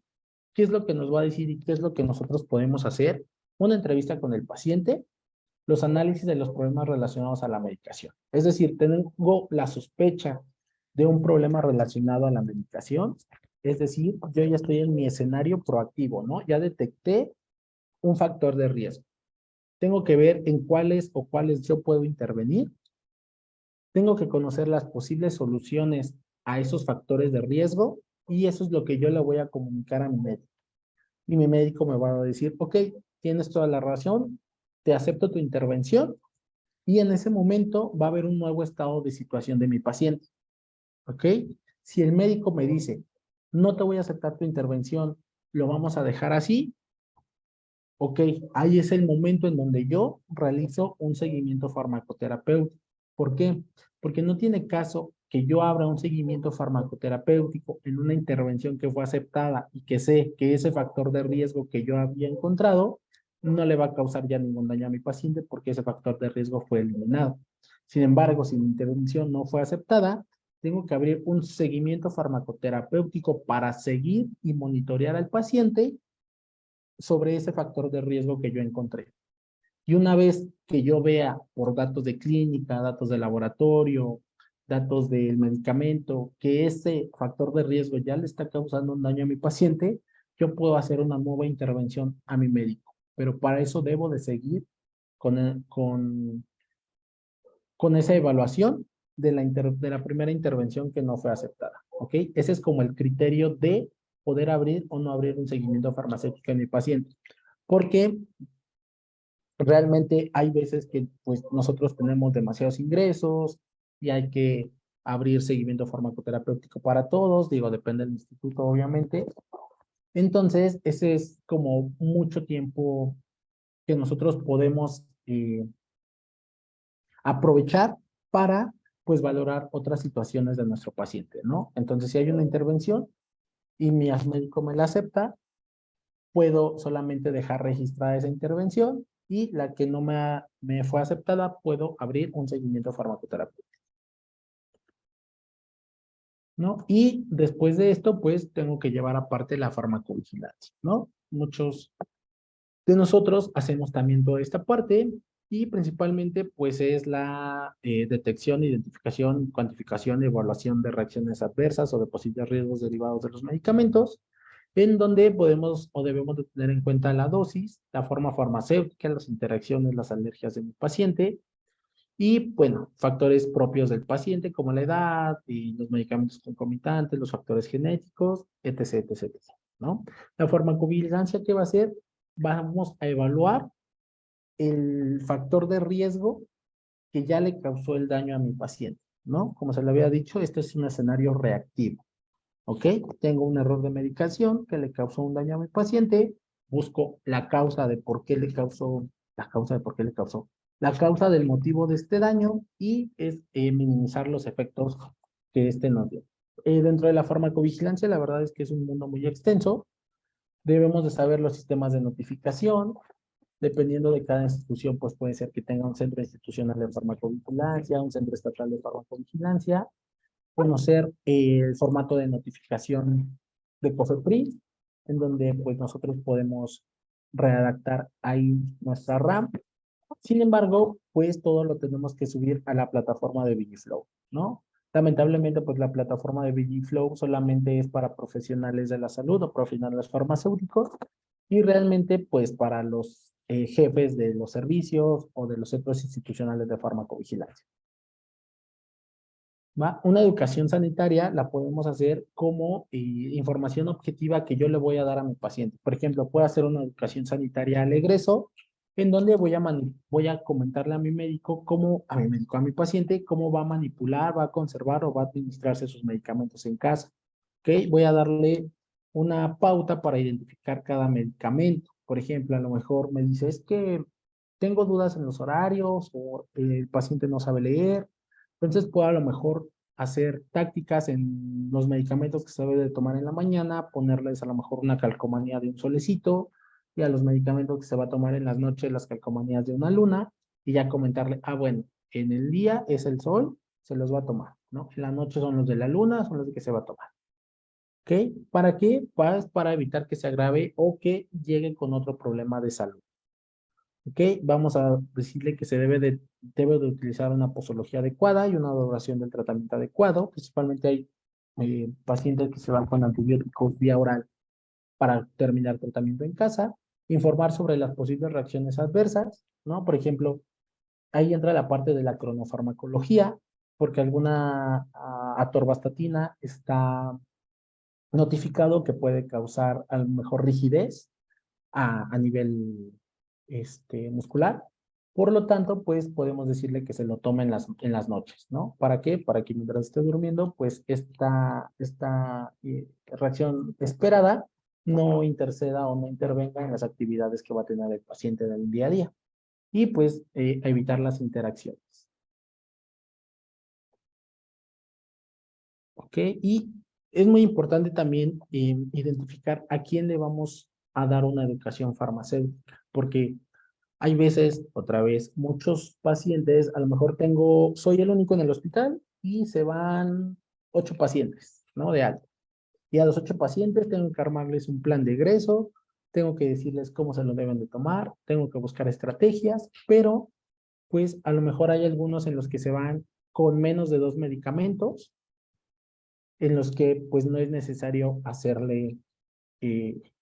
¿qué es lo que nos va a decir y qué es lo que nosotros podemos hacer? Una entrevista con el paciente, los análisis de los problemas relacionados a la medicación. Es decir, tengo la sospecha de un problema relacionado a la medicación. Es decir, yo ya estoy en mi escenario proactivo, ¿no? Ya detecté un factor de riesgo. Tengo que ver en cuáles yo puedo intervenir. Tengo que conocer las posibles soluciones a esos factores de riesgo y eso es lo que yo le voy a comunicar a mi médico. Y mi médico me va a decir, ok, tienes toda la razón, te acepto tu intervención y en ese momento va a haber un nuevo estado de situación de mi paciente. ¿Ok? Si el médico me dice, no te voy a aceptar tu intervención, lo vamos a dejar así, ok, ahí es el momento en donde yo realizo un seguimiento farmacoterapéutico. ¿Por qué? Porque no tiene caso que yo abra un seguimiento farmacoterapéutico en una intervención que fue aceptada y que sé que ese factor de riesgo que yo había encontrado no le va a causar ya ningún daño a mi paciente porque ese factor de riesgo fue eliminado. Sin embargo, si mi intervención no fue aceptada, tengo que abrir un seguimiento farmacoterapéutico para seguir y monitorear al paciente sobre ese factor de riesgo que yo encontré. Y una vez que yo vea por datos de clínica, datos de laboratorio, datos del medicamento, que ese factor de riesgo ya le está causando un daño a mi paciente, yo puedo hacer una nueva intervención a mi médico. Pero para eso debo de seguir con esa evaluación de la primera intervención que no fue aceptada. ¿Ok? Ese es como el criterio de poder abrir o no abrir un seguimiento farmacéutico en mi paciente. Porque realmente hay veces que pues nosotros tenemos demasiados ingresos y hay que abrir seguimiento farmacoterapéutico para todos, digo, depende del instituto obviamente. Entonces, ese es como mucho tiempo que nosotros podemos aprovechar para pues valorar otras situaciones de nuestro paciente, ¿no? Entonces, si hay una intervención y mi médico me la acepta, puedo solamente dejar registrada esa intervención y la que no me fue aceptada, puedo abrir un seguimiento farmacoterapéutico, ¿no? Y después de esto, pues tengo que llevar aparte la farmacovigilancia, ¿no? Muchos de nosotros hacemos también toda esta parte y principalmente pues es la detección, identificación, cuantificación y evaluación de reacciones adversas o de posibles riesgos derivados de los medicamentos, en donde podemos o debemos de tener en cuenta la dosis, la forma farmacéutica, las interacciones, las alergias de mi paciente y, bueno, factores propios del paciente como la edad y los medicamentos concomitantes, los factores genéticos, etc., etc., etc., ¿no? La farmacovigilancia, ¿qué va a hacer? Vamos a evaluar el factor de riesgo que ya le causó el daño a mi paciente, ¿no? Como se le había dicho, este es un escenario reactivo. ¿Ok? Tengo un error de medicación que le causó un daño a mi paciente, busco la causa de por qué le causó, la causa del motivo de este daño y es minimizar los efectos que este nos dio. Dentro de la farmacovigilancia, la verdad es que es un mundo muy extenso. Debemos de saber los sistemas de notificación. Dependiendo de cada institución, pues puede ser que tenga un centro institucional de farmacovigilancia, un centro estatal de farmacovigilancia, conocer el formato de notificación de COFEPRIS, en donde pues nosotros podemos redactar ahí nuestra RAM. Sin embargo, pues todo lo tenemos que subir a la plataforma de VigiFlow, ¿no? Lamentablemente, pues la plataforma de VigiFlow solamente es para profesionales de la salud o profesionales farmacéuticos y realmente pues para los jefes de los servicios o de los centros institucionales de farmacovigilancia. ¿Va? Una educación sanitaria la podemos hacer como información objetiva que yo le voy a dar a mi paciente. Por ejemplo, puedo hacer una educación sanitaria al egreso, en donde voy a comentarle a mi médico, a mi paciente, cómo va a manipular, va a conservar o va a administrarse sus medicamentos en casa. ¿Ok? Voy a darle una pauta para identificar cada medicamento. Por ejemplo, a lo mejor me dice, es que tengo dudas en los horarios o el paciente no sabe leer. Entonces puedo a lo mejor hacer tácticas en los medicamentos que se debe de tomar en la mañana, ponerles a lo mejor una calcomanía de un solecito y a los medicamentos que se va a tomar en las noches las calcomanías de una luna y ya comentarle, bueno, en el día es el sol, se los va a tomar, ¿no? En la noche son los de la luna, son los de que se va a tomar. ¿Ok? ¿Para qué? Pues para evitar que se agrave o que llegue con otro problema de salud. ¿Ok? Vamos a decirle que debe de utilizar una posología adecuada y una duración del tratamiento adecuado. Principalmente hay pacientes que se van con antibióticos vía oral para terminar tratamiento en casa. Informar sobre las posibles reacciones adversas, ¿no? Por ejemplo, ahí entra la parte de la cronofarmacología, porque alguna atorvastatina está notificado que puede causar a lo mejor rigidez a nivel muscular. Por lo tanto, pues podemos decirle que se lo tome en las noches, ¿no? ¿Para qué? Para que mientras esté durmiendo, pues esta reacción esperada no interceda o no intervenga en las actividades que va a tener el paciente en el día a día. Y pues evitar las interacciones. ¿Ok? Y es muy importante también identificar a quién le vamos a dar una educación farmacéutica, porque hay veces, otra vez, muchos pacientes, a lo mejor soy el único en el hospital y se van 8 pacientes, ¿no? De alta. Y a los 8 pacientes tengo que armarles un plan de egreso tengo que decirles cómo se lo deben de tomar, tengo que buscar estrategias, pero pues a lo mejor hay algunos en los que se van con menos de 2 medicamentos, en los que pues no es necesario hacerle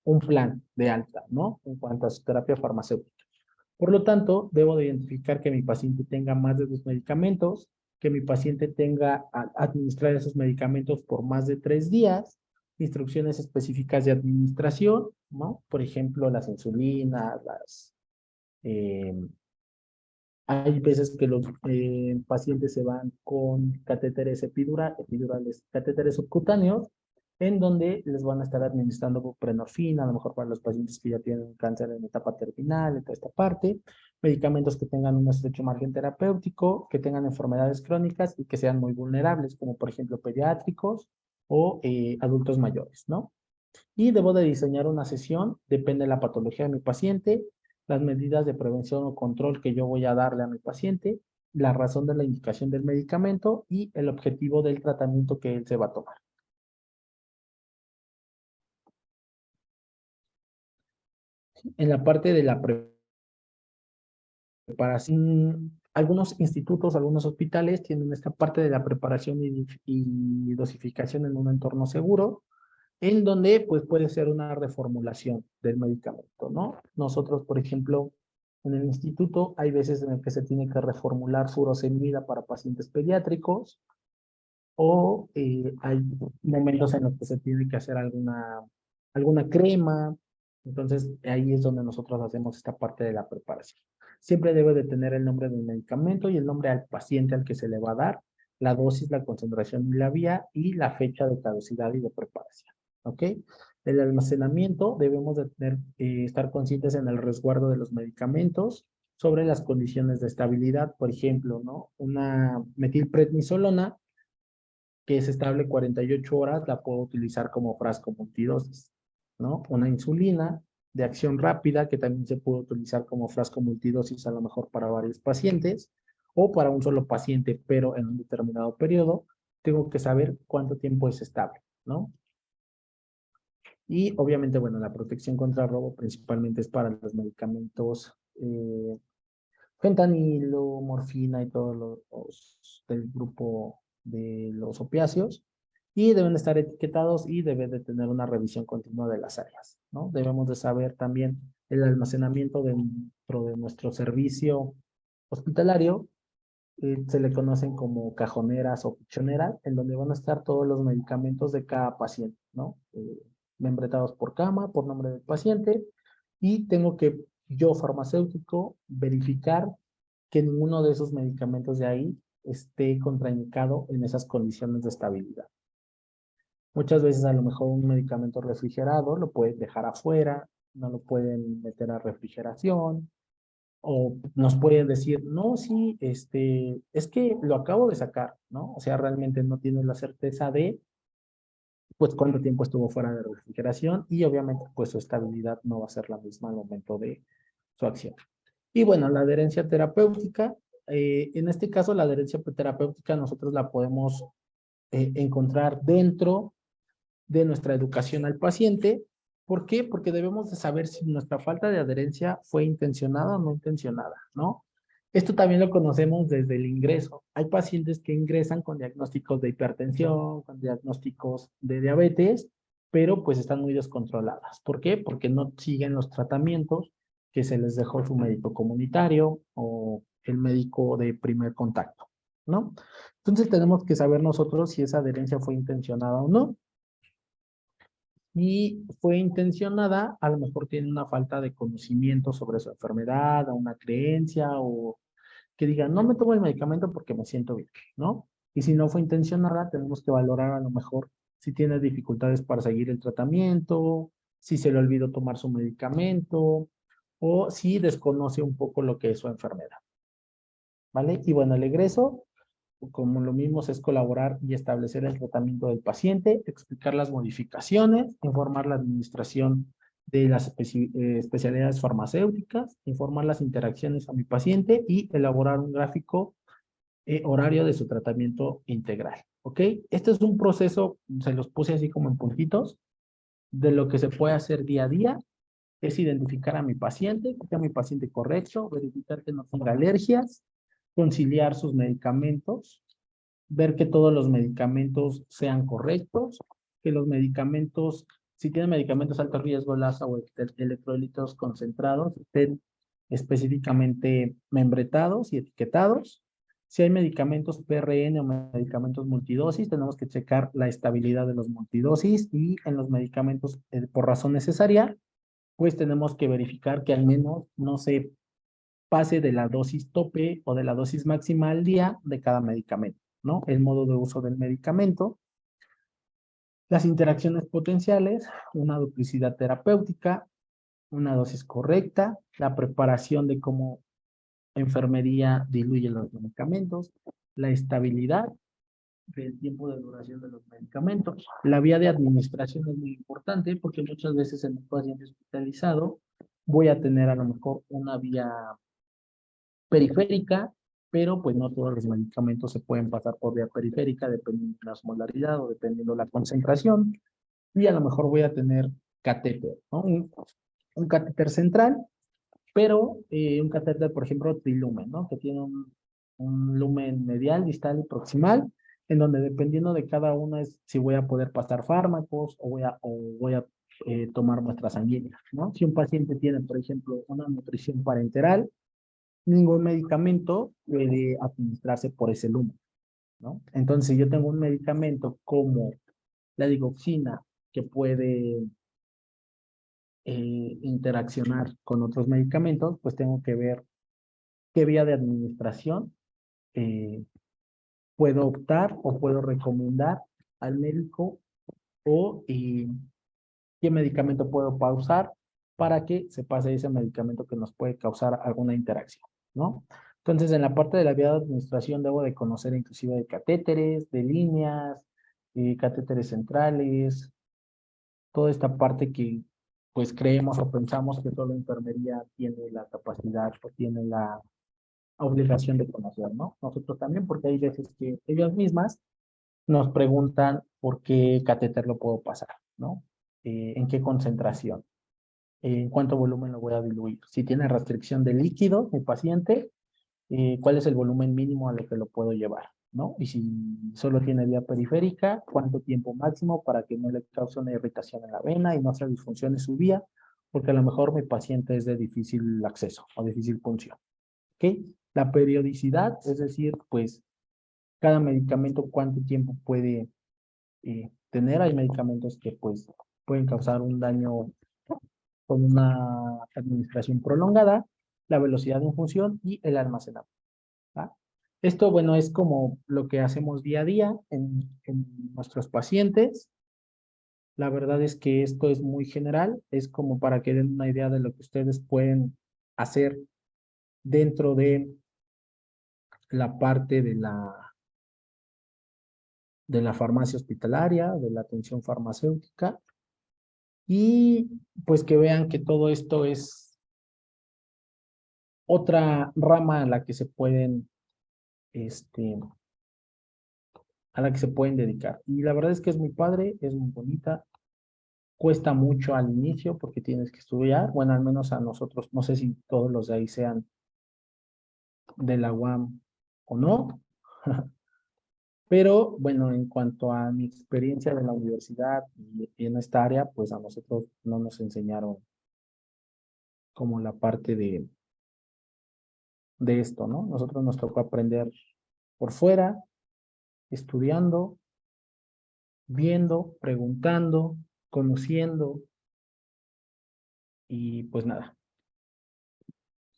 un plan de alta, ¿no? En cuanto a su terapia farmacéutica. Por lo tanto, debo de identificar que mi paciente tenga más de 2 medicamentos, que mi paciente tenga a administrar esos medicamentos por más de 3 días, instrucciones específicas de administración, ¿no? Por ejemplo, las insulinas, hay veces que los pacientes se van con catéteres epidurales, catéteres subcutáneos, en donde les van a estar administrando buprenorfina, a lo mejor para los pacientes que ya tienen cáncer en etapa terminal, en toda esta parte, medicamentos que tengan un estrecho margen terapéutico, que tengan enfermedades crónicas y que sean muy vulnerables, como por ejemplo pediátricos o adultos mayores, ¿no? Y debo de diseñar una sesión, depende de la patología de mi paciente, las medidas de prevención o control que yo voy a darle a mi paciente, la razón de la indicación del medicamento y el objetivo del tratamiento que él se va a tomar. En la parte de la preparación, algunos institutos, algunos hospitales tienen esta parte de la preparación y dosificación en un entorno seguro, en donde pues puede ser una reformulación del medicamento, ¿no? Nosotros, por ejemplo, en el instituto hay veces en el que se tiene que reformular furosemida para pacientes pediátricos o hay momentos en los que se tiene que hacer alguna crema, entonces ahí es donde nosotros hacemos esta parte de la preparación. Siempre debe de tener el nombre del medicamento y el nombre al paciente al que se le va a dar, la dosis, la concentración y la vía y la fecha de caducidad y de preparación. ¿Ok? El almacenamiento, debemos de estar conscientes en el resguardo de los medicamentos sobre las condiciones de estabilidad. Por ejemplo, ¿no? Una metilprednisolona que es estable 48 horas, la puedo utilizar como frasco multidosis, ¿no? Una insulina de acción rápida que también se puede utilizar como frasco multidosis a lo mejor para varios pacientes o para un solo paciente, pero en un determinado periodo, tengo que saber cuánto tiempo es estable, ¿no? Y obviamente, bueno, la protección contra robo principalmente es para los medicamentos fentanilo, morfina y todos los del grupo de los opiáceos. Y deben estar etiquetados y deben de tener una revisión continua de las áreas, ¿no? Debemos de saber también el almacenamiento dentro de nuestro servicio hospitalario. Se le conocen como cajoneras o pichoneras, en donde van a estar todos los medicamentos de cada paciente, ¿no? Membretados por cama, por nombre del paciente, y tengo que yo, farmacéutico, verificar que ninguno de esos medicamentos de ahí esté contraindicado en esas condiciones de estabilidad. Muchas veces a lo mejor un medicamento refrigerado lo pueden dejar afuera, no lo pueden meter a refrigeración, o nos pueden decir, no, sí, es que lo acabo de sacar, ¿no? O sea, realmente no tienes la certeza de pues cuánto tiempo estuvo fuera de refrigeración y obviamente pues su estabilidad no va a ser la misma al momento de su acción. Y bueno, la adherencia terapéutica, en este caso la adherencia terapéutica nosotros la podemos encontrar dentro de nuestra educación al paciente. ¿Por qué? Porque debemos de saber si nuestra falta de adherencia fue intencionada o no intencionada, ¿no? Esto también lo conocemos desde el ingreso. Hay pacientes que ingresan con diagnósticos de hipertensión, con diagnósticos de diabetes, pero pues están muy descontroladas. ¿Por qué? Porque no siguen los tratamientos que se les dejó su médico comunitario o el médico de primer contacto, ¿no? Entonces tenemos que saber nosotros si esa adherencia fue intencionada o no. Y fue intencionada, a lo mejor tiene una falta de conocimiento sobre su enfermedad, o una creencia, o que diga, no me tomo el medicamento porque me siento bien, ¿no? Y si no fue intencionada, tenemos que valorar a lo mejor si tiene dificultades para seguir el tratamiento, si se le olvidó tomar su medicamento, o si desconoce un poco lo que es su enfermedad, ¿vale? Y bueno, el egreso, como lo mismo, es colaborar y establecer el tratamiento del paciente, explicar las modificaciones, informar la administración de las especialidades farmacéuticas, informar las interacciones a mi paciente y elaborar un gráfico horario de su tratamiento integral. ¿Ok? Este es un proceso, se los puse así como en puntitos, de lo que se puede hacer día a día es identificar a mi paciente, que sea mi paciente correcto, verificar que no tenga alergias, conciliar sus medicamentos, ver que todos los medicamentos sean correctos, que los medicamentos, si tienen medicamentos alto riesgo, LASA o electrolitos concentrados, estén específicamente membretados y etiquetados. Si hay medicamentos PRN o medicamentos multidosis, tenemos que checar la estabilidad de los multidosis y en los medicamentos por razón necesaria, pues tenemos que verificar que al menos no se pase de la dosis tope o de la dosis máxima al día de cada medicamento, ¿no? El modo de uso del medicamento, las interacciones potenciales, una duplicidad terapéutica, una dosis correcta, la preparación de cómo enfermería diluye los medicamentos, la estabilidad del tiempo de duración de los medicamentos. La vía de administración es muy importante porque muchas veces en un paciente hospitalizado voy a tener a lo mejor una vía periférica, pero pues no todos los medicamentos se pueden pasar por vía periférica dependiendo de la osmolaridad o dependiendo de la concentración. Y a lo mejor voy a tener catéter, ¿no? Un catéter central, pero un catéter, por ejemplo, trilumen, ¿no? Que tiene un lumen medial, distal y proximal, en donde dependiendo de cada uno es si voy a poder pasar fármacos o voy a tomar muestras sanguíneas, ¿no? Si un paciente tiene, por ejemplo, una nutrición parenteral, ningún medicamento puede administrarse por ese lumen, ¿no? Entonces, si yo tengo un medicamento como la digoxina que puede interaccionar con otros medicamentos, pues tengo que ver qué vía de administración eh, puedo optar o puedo recomendar al médico o qué medicamento puedo pausar para que se pase ese medicamento que nos puede causar alguna interacción, ¿no? Entonces, en la parte de la vía de administración debo de conocer inclusive de catéteres, de líneas, catéteres centrales, toda esta parte que pues creemos o pensamos que solo enfermería tiene la capacidad o tiene la obligación de conocer, ¿no? Nosotros también, porque hay veces que ellas mismas nos preguntan por qué catéter lo puedo pasar, ¿no? ¿En qué concentración? ¿En cuánto volumen lo voy a diluir? Si tiene restricción de líquido, mi paciente, ¿cuál es el volumen mínimo a lo que lo puedo llevar? ¿No? Y si solo tiene vía periférica, ¿cuánto tiempo máximo para que no le cause una irritación en la vena y no se disfuncione su vía? Porque a lo mejor mi paciente es de difícil acceso o difícil punción. ¿Ok? La periodicidad, es decir, pues cada medicamento cuánto tiempo puede tener. Hay medicamentos que pues pueden causar un daño con una administración prolongada, la velocidad de infusión y el almacenamiento. ¿Va? Esto, bueno, es como lo que hacemos día a día en nuestros pacientes. La verdad es que esto es muy general, es como para que den una idea de lo que ustedes pueden hacer dentro de la parte de la farmacia hospitalaria, de la atención farmacéutica, y pues que vean que todo esto es otra rama a la que se pueden, a la que se pueden dedicar. Y la verdad es que es muy padre, es muy bonita, cuesta mucho al inicio porque tienes que estudiar, bueno, al menos a nosotros, no sé si todos los de ahí sean de la UAM o no, pero bueno, en cuanto a mi experiencia de la universidad y en esta área, pues a nosotros no nos enseñaron como la parte de esto, ¿no? Nosotros nos tocó aprender por fuera, estudiando, viendo, preguntando, conociendo y pues nada.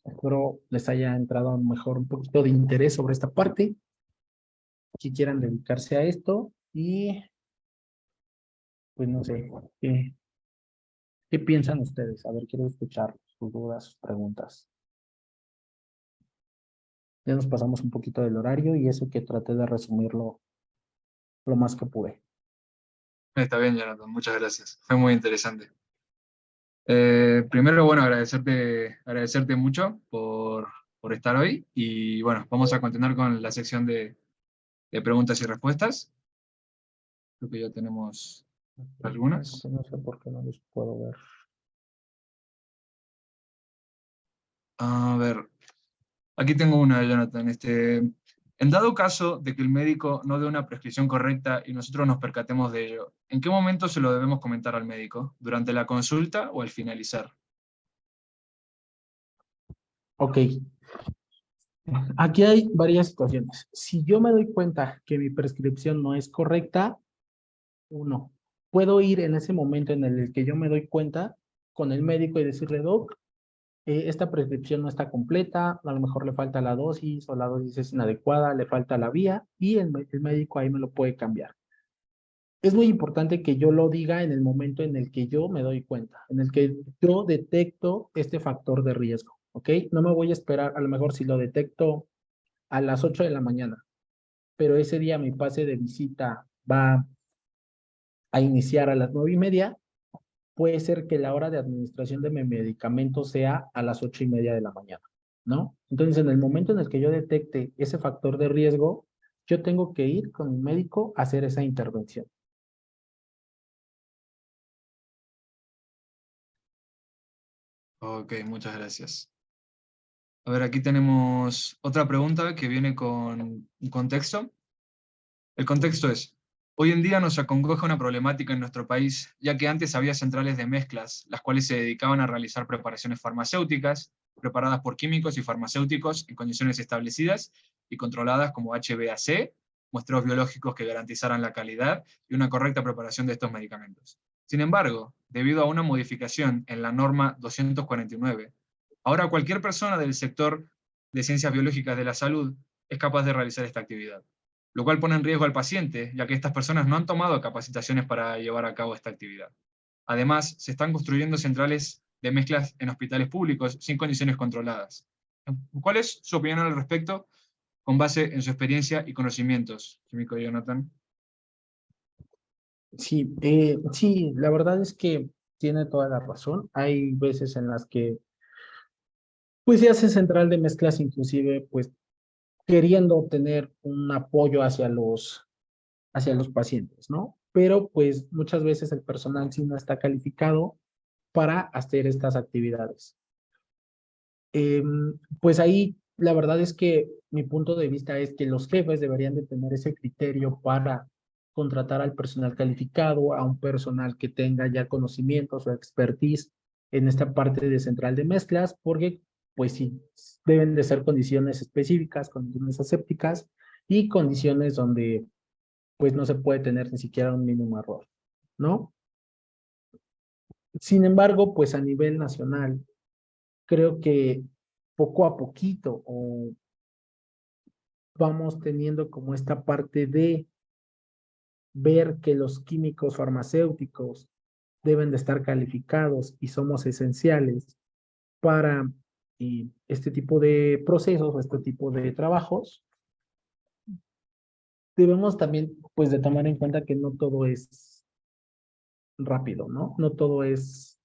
Espero les haya entrado a lo mejor un poquito de interés sobre esta parte, que quieran dedicarse a esto y pues no sé, ¿qué piensan ustedes? A ver, quiero escuchar sus dudas, sus preguntas. Ya nos pasamos un poquito del horario y eso que traté de resumirlo lo más que pude. Está bien, Jonathan, muchas gracias. Fue muy interesante. Primero, bueno, agradecerte mucho por estar hoy y bueno, vamos a continuar con la sección de preguntas y respuestas. Creo que ya tenemos algunas. No sé por qué no los puedo ver. A ver, aquí tengo una, Jonathan. En dado caso de que el médico no dé una prescripción correcta y nosotros nos percatemos de ello, ¿en qué momento se lo debemos comentar al médico? ¿Durante la consulta o al finalizar? Ok, aquí hay varias situaciones. Si yo me doy cuenta que mi prescripción no es correcta, uno, puedo ir en ese momento en el que yo me doy cuenta con el médico y decirle, doc, esta prescripción no está completa, a lo mejor le falta la dosis o la dosis es inadecuada, le falta la vía y el médico ahí me lo puede cambiar. Es muy importante que yo lo diga en el momento en el que yo me doy cuenta, en el que yo detecto este factor de riesgo, ¿ok? No me voy a esperar, a lo mejor si lo detecto a las 8 de la mañana, pero ese día mi pase de visita va a iniciar a las 9:30, puede ser que la hora de administración de mi medicamento sea a las 8:30 de la mañana, ¿no? Entonces, en el momento en el que yo detecte ese factor de riesgo, yo tengo que ir con mi médico a hacer esa intervención. Ok, muchas gracias. A ver, aquí tenemos otra pregunta que viene con un contexto. El contexto es, hoy en día nos acongoja una problemática en nuestro país, ya que antes había centrales de mezclas, las cuales se dedicaban a realizar preparaciones farmacéuticas, preparadas por químicos y farmacéuticos en condiciones establecidas y controladas como HbA1c, muestreos biológicos que garantizaran la calidad y una correcta preparación de estos medicamentos. Sin embargo, debido a una modificación en la norma 249, ahora cualquier persona del sector de ciencias biológicas de la salud es capaz de realizar esta actividad, lo cual pone en riesgo al paciente, ya que estas personas no han tomado capacitaciones para llevar a cabo esta actividad. Además, se están construyendo centrales de mezclas en hospitales públicos sin condiciones controladas. ¿Cuál es su opinión al respecto con base en su experiencia y conocimientos, químico Jonathan? Sí, sí, la verdad es que tiene toda la razón. Hay veces en las que, pues, se hace central de mezclas, inclusive, pues, queriendo obtener un apoyo hacia los pacientes, ¿no? Pero, pues, muchas veces el personal sí no está calificado para hacer estas actividades. Pues ahí, la verdad es que mi punto de vista es que los jefes deberían de tener ese criterio para contratar al personal calificado, a un personal que tenga ya conocimientos o expertise en esta parte de central de mezclas, porque pues sí, deben de ser condiciones específicas, condiciones asépticas y condiciones donde pues no se puede tener ni siquiera un mínimo error, ¿no? Sin embargo, pues a nivel nacional, creo que poco a poquito o vamos teniendo como esta parte de ver que los químicos farmacéuticos deben de estar calificados y somos esenciales para este tipo de procesos o este tipo de trabajos. Debemos también, pues, de tomar en cuenta que no todo es rápido, ¿no? No todo es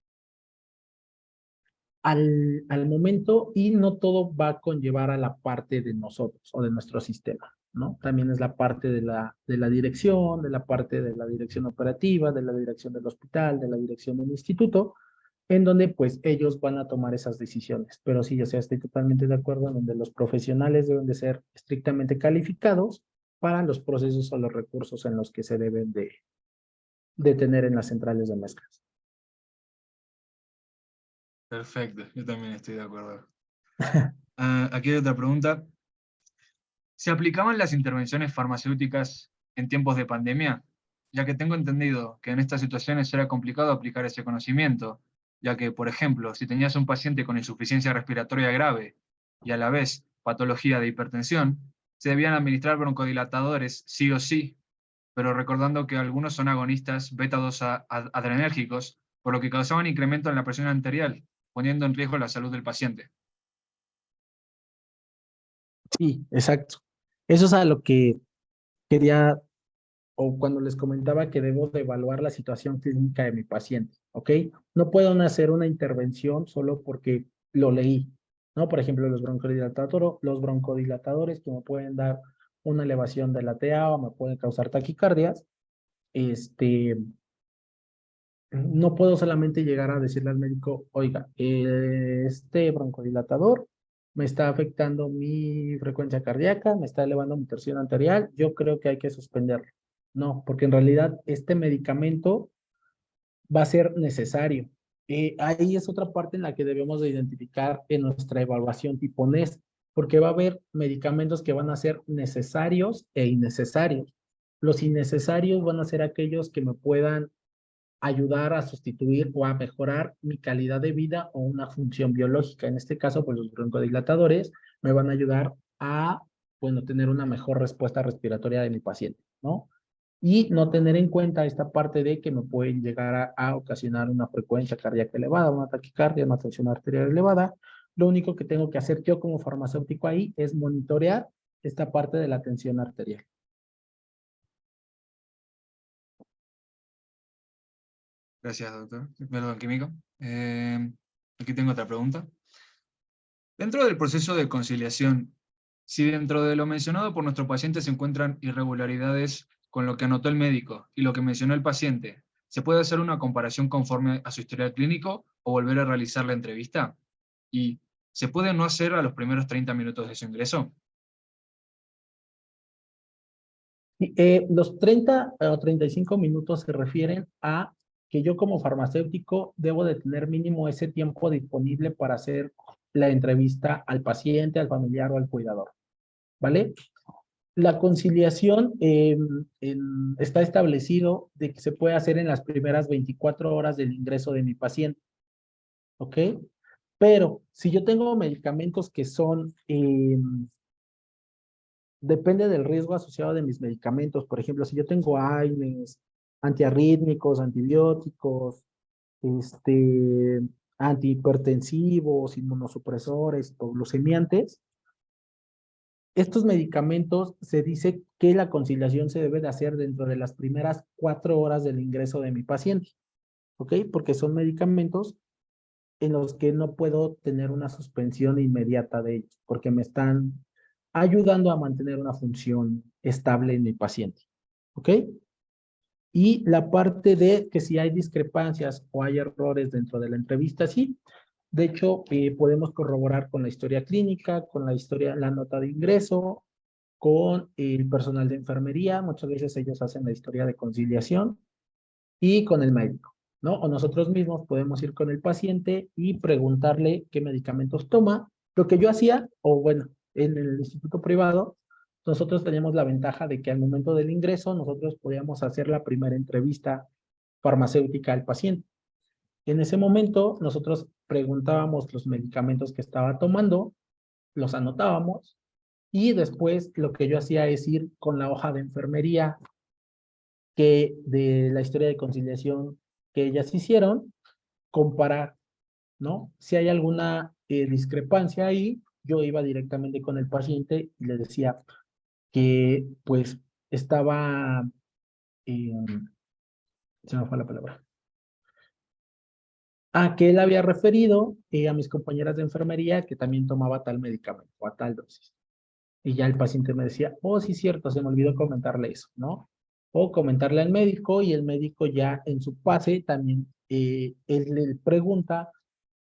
al momento y no todo va a conllevar a la parte de nosotros o de nuestro sistema, ¿no? También es la parte de la dirección, de la parte de la dirección operativa, de la dirección del hospital, de la dirección del instituto, en donde pues ellos van a tomar esas decisiones. Pero sí, o sea, estoy totalmente de acuerdo en donde los profesionales deben de ser estrictamente calificados para los procesos o los recursos en los que se deben de tener en las centrales de mezclas. Perfecto, yo también estoy de acuerdo. Aquí hay otra pregunta. ¿Se aplicaban las intervenciones farmacéuticas en tiempos de pandemia? Ya que tengo entendido que en estas situaciones era complicado aplicar ese conocimiento, ya que, por ejemplo, si tenías un paciente con insuficiencia respiratoria grave y a la vez patología de hipertensión, se debían administrar broncodilatadores sí o sí, pero recordando que algunos son agonistas beta-2 adrenérgicos, por lo que causaban incremento en la presión arterial, poniendo en riesgo la salud del paciente. Sí, exacto. Eso es a lo que quería o cuando les comentaba que debo de evaluar la situación clínica de mi paciente, ¿ok? No puedo hacer una intervención solo porque lo leí, ¿no? Por ejemplo, los broncodilatadores que me pueden dar una elevación de la TA o me pueden causar taquicardias, este, No puedo solamente llegar a decirle al médico, oiga, este broncodilatador me está afectando mi frecuencia cardíaca, me está elevando mi tensión arterial, yo creo que hay que suspenderlo. No, porque en realidad este medicamento va a ser necesario. Ahí es otra parte en la que debemos de identificar en nuestra evaluación tipo NES, porque va a haber medicamentos que van a ser necesarios e innecesarios. Los innecesarios van a ser aquellos que me puedan ayudar a sustituir o a mejorar mi calidad de vida o una función biológica. En este caso, pues los broncodilatadores me van a ayudar a, bueno, tener una mejor respuesta respiratoria de mi paciente, ¿no? Y no tener en cuenta esta parte de que me pueden llegar a ocasionar una frecuencia cardíaca elevada, una taquicardia, una tensión arterial elevada. Lo único que tengo que hacer yo como farmacéutico ahí es monitorear esta parte de la tensión arterial. Gracias, doctor. Perdón, químico. Aquí tengo otra pregunta. Dentro del proceso de conciliación, si dentro de lo mencionado por nuestro paciente se encuentran irregularidades con lo que anotó el médico y lo que mencionó el paciente, ¿se puede hacer una comparación conforme a su historial clínico o volver a realizar la entrevista? ¿Y se puede no hacer a los primeros 30 minutos de su ingreso? Los 30 o 35 minutos se refieren a que yo como farmacéutico debo de tener mínimo ese tiempo disponible para hacer la entrevista al paciente, al familiar o al cuidador, ¿vale? La conciliación está establecido de que se puede hacer en las primeras 24 horas del ingreso de mi paciente, ¿ok? Pero si yo tengo medicamentos que son depende del riesgo asociado de mis medicamentos. Por ejemplo, si yo tengo AINES, antiarrítmicos, antibióticos, antihipertensivos, inmunosupresores, o glucemiantes, estos medicamentos se dice que la conciliación se debe de hacer dentro de las primeras 4 horas del ingreso de mi paciente, ¿ok? Porque son medicamentos en los que no puedo tener una suspensión inmediata de ellos, porque me están ayudando a mantener una función estable en mi paciente. ¿Ok? Y la parte de que si hay discrepancias o hay errores dentro de la entrevista, sí. De hecho, podemos corroborar con la historia clínica, con la historia, la nota de ingreso, con el personal de enfermería. Muchas veces ellos hacen la historia de conciliación y con el médico, ¿no? O nosotros mismos podemos ir con el paciente y preguntarle qué medicamentos toma. Lo que yo hacía, o bueno, en el instituto privado, nosotros teníamos la ventaja de que al momento del ingreso nosotros podíamos hacer la primera entrevista farmacéutica al paciente. En ese momento nosotros preguntábamos los medicamentos que estaba tomando, los anotábamos y después lo que yo hacía es ir con la hoja de enfermería que de la historia de conciliación que ellas hicieron, comparar, ¿no? Si hay alguna discrepancia ahí, yo iba directamente con el paciente y le decía que pues estaba, eh, se me fue la palabra, que él había referido a mis compañeras de enfermería que también tomaba tal medicamento o a tal dosis. Y ya el paciente me decía, oh, sí, cierto, se me olvidó comentarle eso, ¿no? O comentarle al médico y el médico ya en su pase también, él le pregunta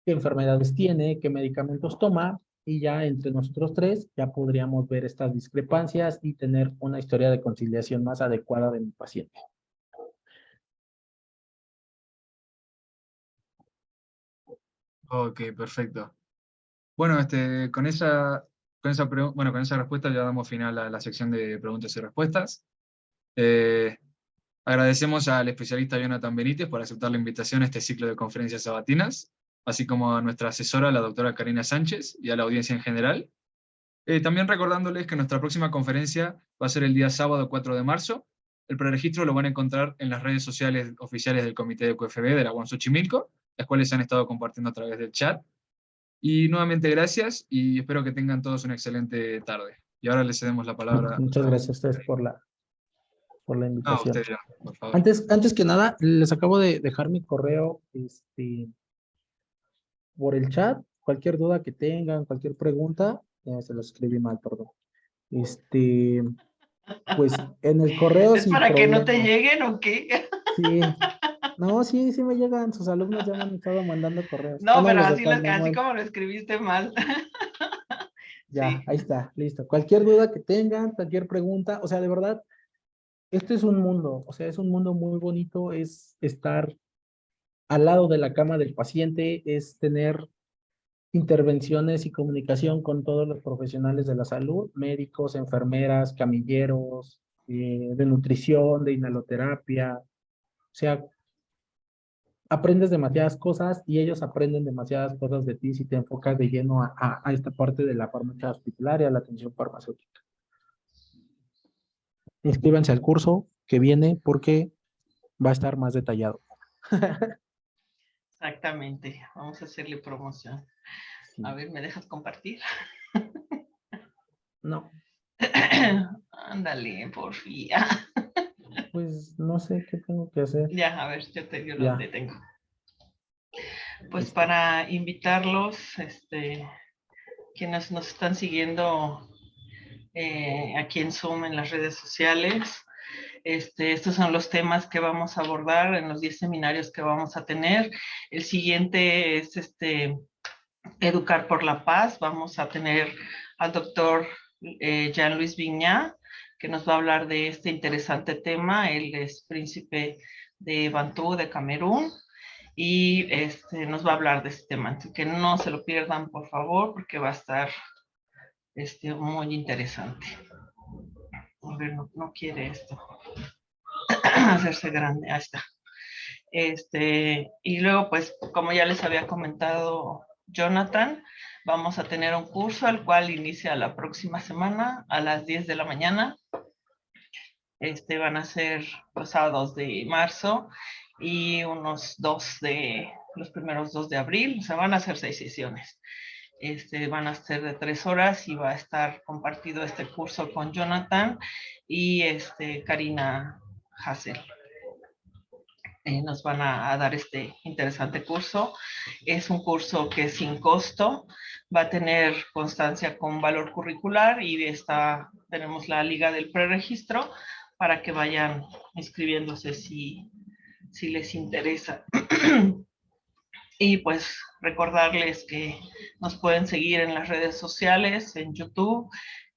qué enfermedades tiene, qué medicamentos toma, y ya entre nosotros tres ya podríamos ver estas discrepancias y tener una historia de conciliación más adecuada de mi paciente. Ok, perfecto. Bueno, con esa respuesta ya damos final a la sección de preguntas y respuestas. Agradecemos al especialista Jonathan Benítez por aceptar la invitación a este ciclo de conferencias sabatinas, así como a nuestra asesora, la doctora Karina Sánchez, y a la audiencia en general. También recordándoles que nuestra próxima conferencia va a ser el día sábado 4 de marzo. El preregistro lo van a encontrar en las redes sociales oficiales del Comité de QFB de la UAM Xochimilco, las cuales se han estado compartiendo a través del chat. Y nuevamente gracias y espero que tengan todos una excelente tarde. Y ahora les cedemos la palabra Muchas gracias a ustedes por la a invitación. ustedes, por favor. Antes que nada, les acabo de dejar mi correo por el chat. Cualquier duda que tengan, cualquier pregunta, se lo escribí mal, perdón. Pues en el correo ¿Es sin para que no te problema. lleguen o qué? Sí, No, sí, sí me llegan, sus alumnos ya me han estado mandando correos. No, pero los de así, Plan así Manual. como lo escribiste mal. Ya, Sí, ahí está, listo. Cualquier duda que tengan, cualquier pregunta, o sea, de verdad, este es un mundo, o sea, es un mundo muy bonito, es estar al lado de la cama del paciente, es tener intervenciones y comunicación con todos los profesionales de la salud, médicos, enfermeras, camilleros, de nutrición, de inhaloterapia. O sea, aprendes demasiadas cosas y ellos aprenden demasiadas cosas de ti si te enfocas de lleno a esta parte de la farmacia hospitalaria, la atención farmacéutica. Inscríbanse al curso que viene porque va a estar más detallado. exactamente. Vamos a hacerle promoción. Sí. A ver, ¿me dejas compartir? No, Ándale, porfía. pues no sé qué tengo que hacer. Ya, a ver, yo lo Ya, detengo. Pues listo. para invitarlos, quienes nos están siguiendo aquí en Zoom, en las redes sociales, estos son los temas que vamos a abordar en los 10 seminarios que vamos a tener. El siguiente es Educar por la Paz. Vamos a tener al doctor Jean-Louis Vignat, que nos va a hablar de este interesante tema. Él es príncipe de Bantú, de Camerún, y nos va a hablar de este tema. Así que no se lo pierdan, por favor, porque va a estar muy interesante. A ver, no quiere esto hacerse grande. Ahí está. Y luego, pues, como ya les había comentado Jonathan, vamos a tener un curso al cual inicia la próxima semana a las 10 de la mañana. Van a ser los sábados de marzo y los primeros 2 de abril. O sea, van a ser 6 sesiones. Van a ser de 3 horas y va a estar compartido este curso con Jonathan y Karina Hassel. Nos van a dar este interesante curso. Es un curso que es sin costo, va a tener constancia con valor curricular y tenemos la liga del preregistro para que vayan inscribiéndose si les interesa. Y pues recordarles que nos pueden seguir en las redes sociales, en YouTube,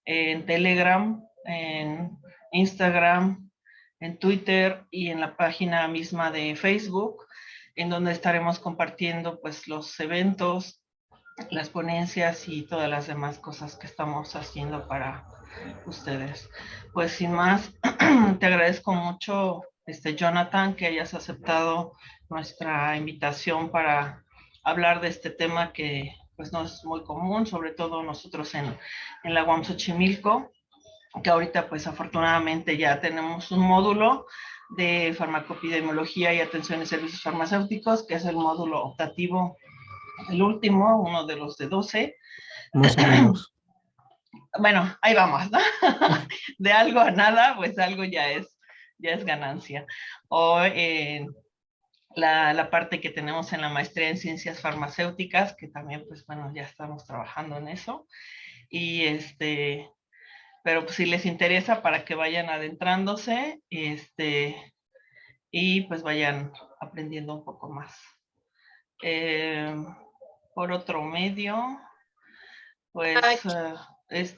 en Telegram, en Instagram, en Twitter y en la página misma de Facebook, en donde estaremos compartiendo pues los eventos, las ponencias y todas las demás cosas que estamos haciendo para ustedes. Pues sin más, te agradezco mucho, Jonathan, que hayas aceptado nuestra invitación para hablar de este tema que pues no es muy común, sobre todo nosotros en la UAM Xochimilco, que ahorita pues afortunadamente ya tenemos un módulo de farmacopidemiología y atención y servicios farmacéuticos, que es el módulo optativo, el último, uno de los de 12. Más o menos. Bueno, ahí vamos, ¿no? De algo a nada, pues algo ya es ganancia. O la parte que tenemos en la maestría en ciencias farmacéuticas, que también, pues bueno, ya estamos trabajando en eso. Y pero pues si les interesa para que vayan adentrándose, y pues vayan aprendiendo un poco más. Por otro medio, pues, pues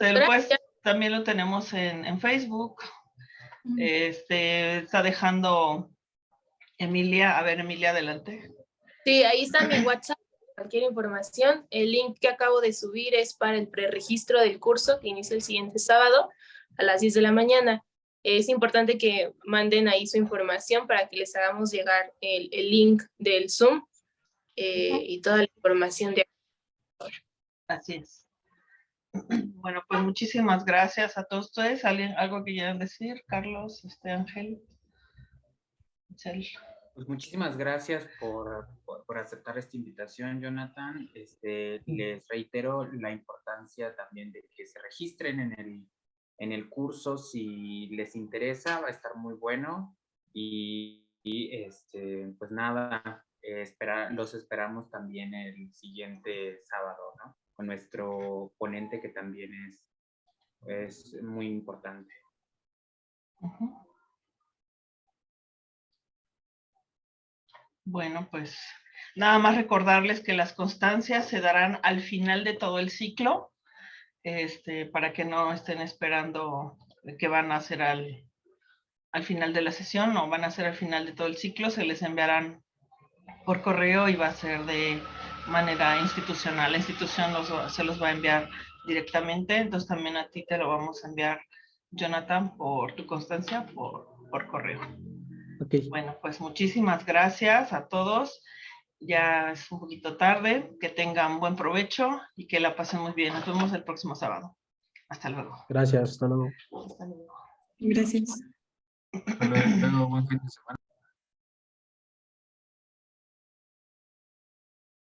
también lo tenemos en Facebook. Está dejando Emilia. A ver, Emilia, adelante. Sí, ahí está mi WhatsApp. Cualquier información. El link que acabo de subir es para el preregistro del curso que inicia el siguiente sábado a las 10 de la mañana. Es importante que manden ahí su información para que les hagamos llegar el link del Zoom y toda la información de... Así es. Bueno, pues muchísimas gracias a todos ustedes. ¿Algo que quieran decir? Carlos, Ángel, Michelle. Pues muchísimas gracias por aceptar esta invitación, Jonathan. Les reitero la importancia también de que se registren en el curso si les interesa, va a estar muy bueno. Y pues nada, los esperamos también el siguiente sábado, ¿no? Con nuestro ponente que también es muy importante. Bueno, pues nada más recordarles que las constancias se darán al final de todo el ciclo, para que no estén esperando que van a hacer al final de la sesión, no, van a ser al final de todo el ciclo, se les enviarán por correo y va a ser de manera institucional. La institución se los va a enviar directamente, entonces también a ti te lo vamos a enviar, Jonathan, por tu constancia, por correo. Ok, Bueno, pues muchísimas gracias a todos. Ya es un poquito tarde, que tengan buen provecho y que la pasen muy bien. Nos vemos el próximo sábado. Hasta luego. gracias, hasta luego. Hasta luego. Gracias. Hasta luego, buen fin de semana.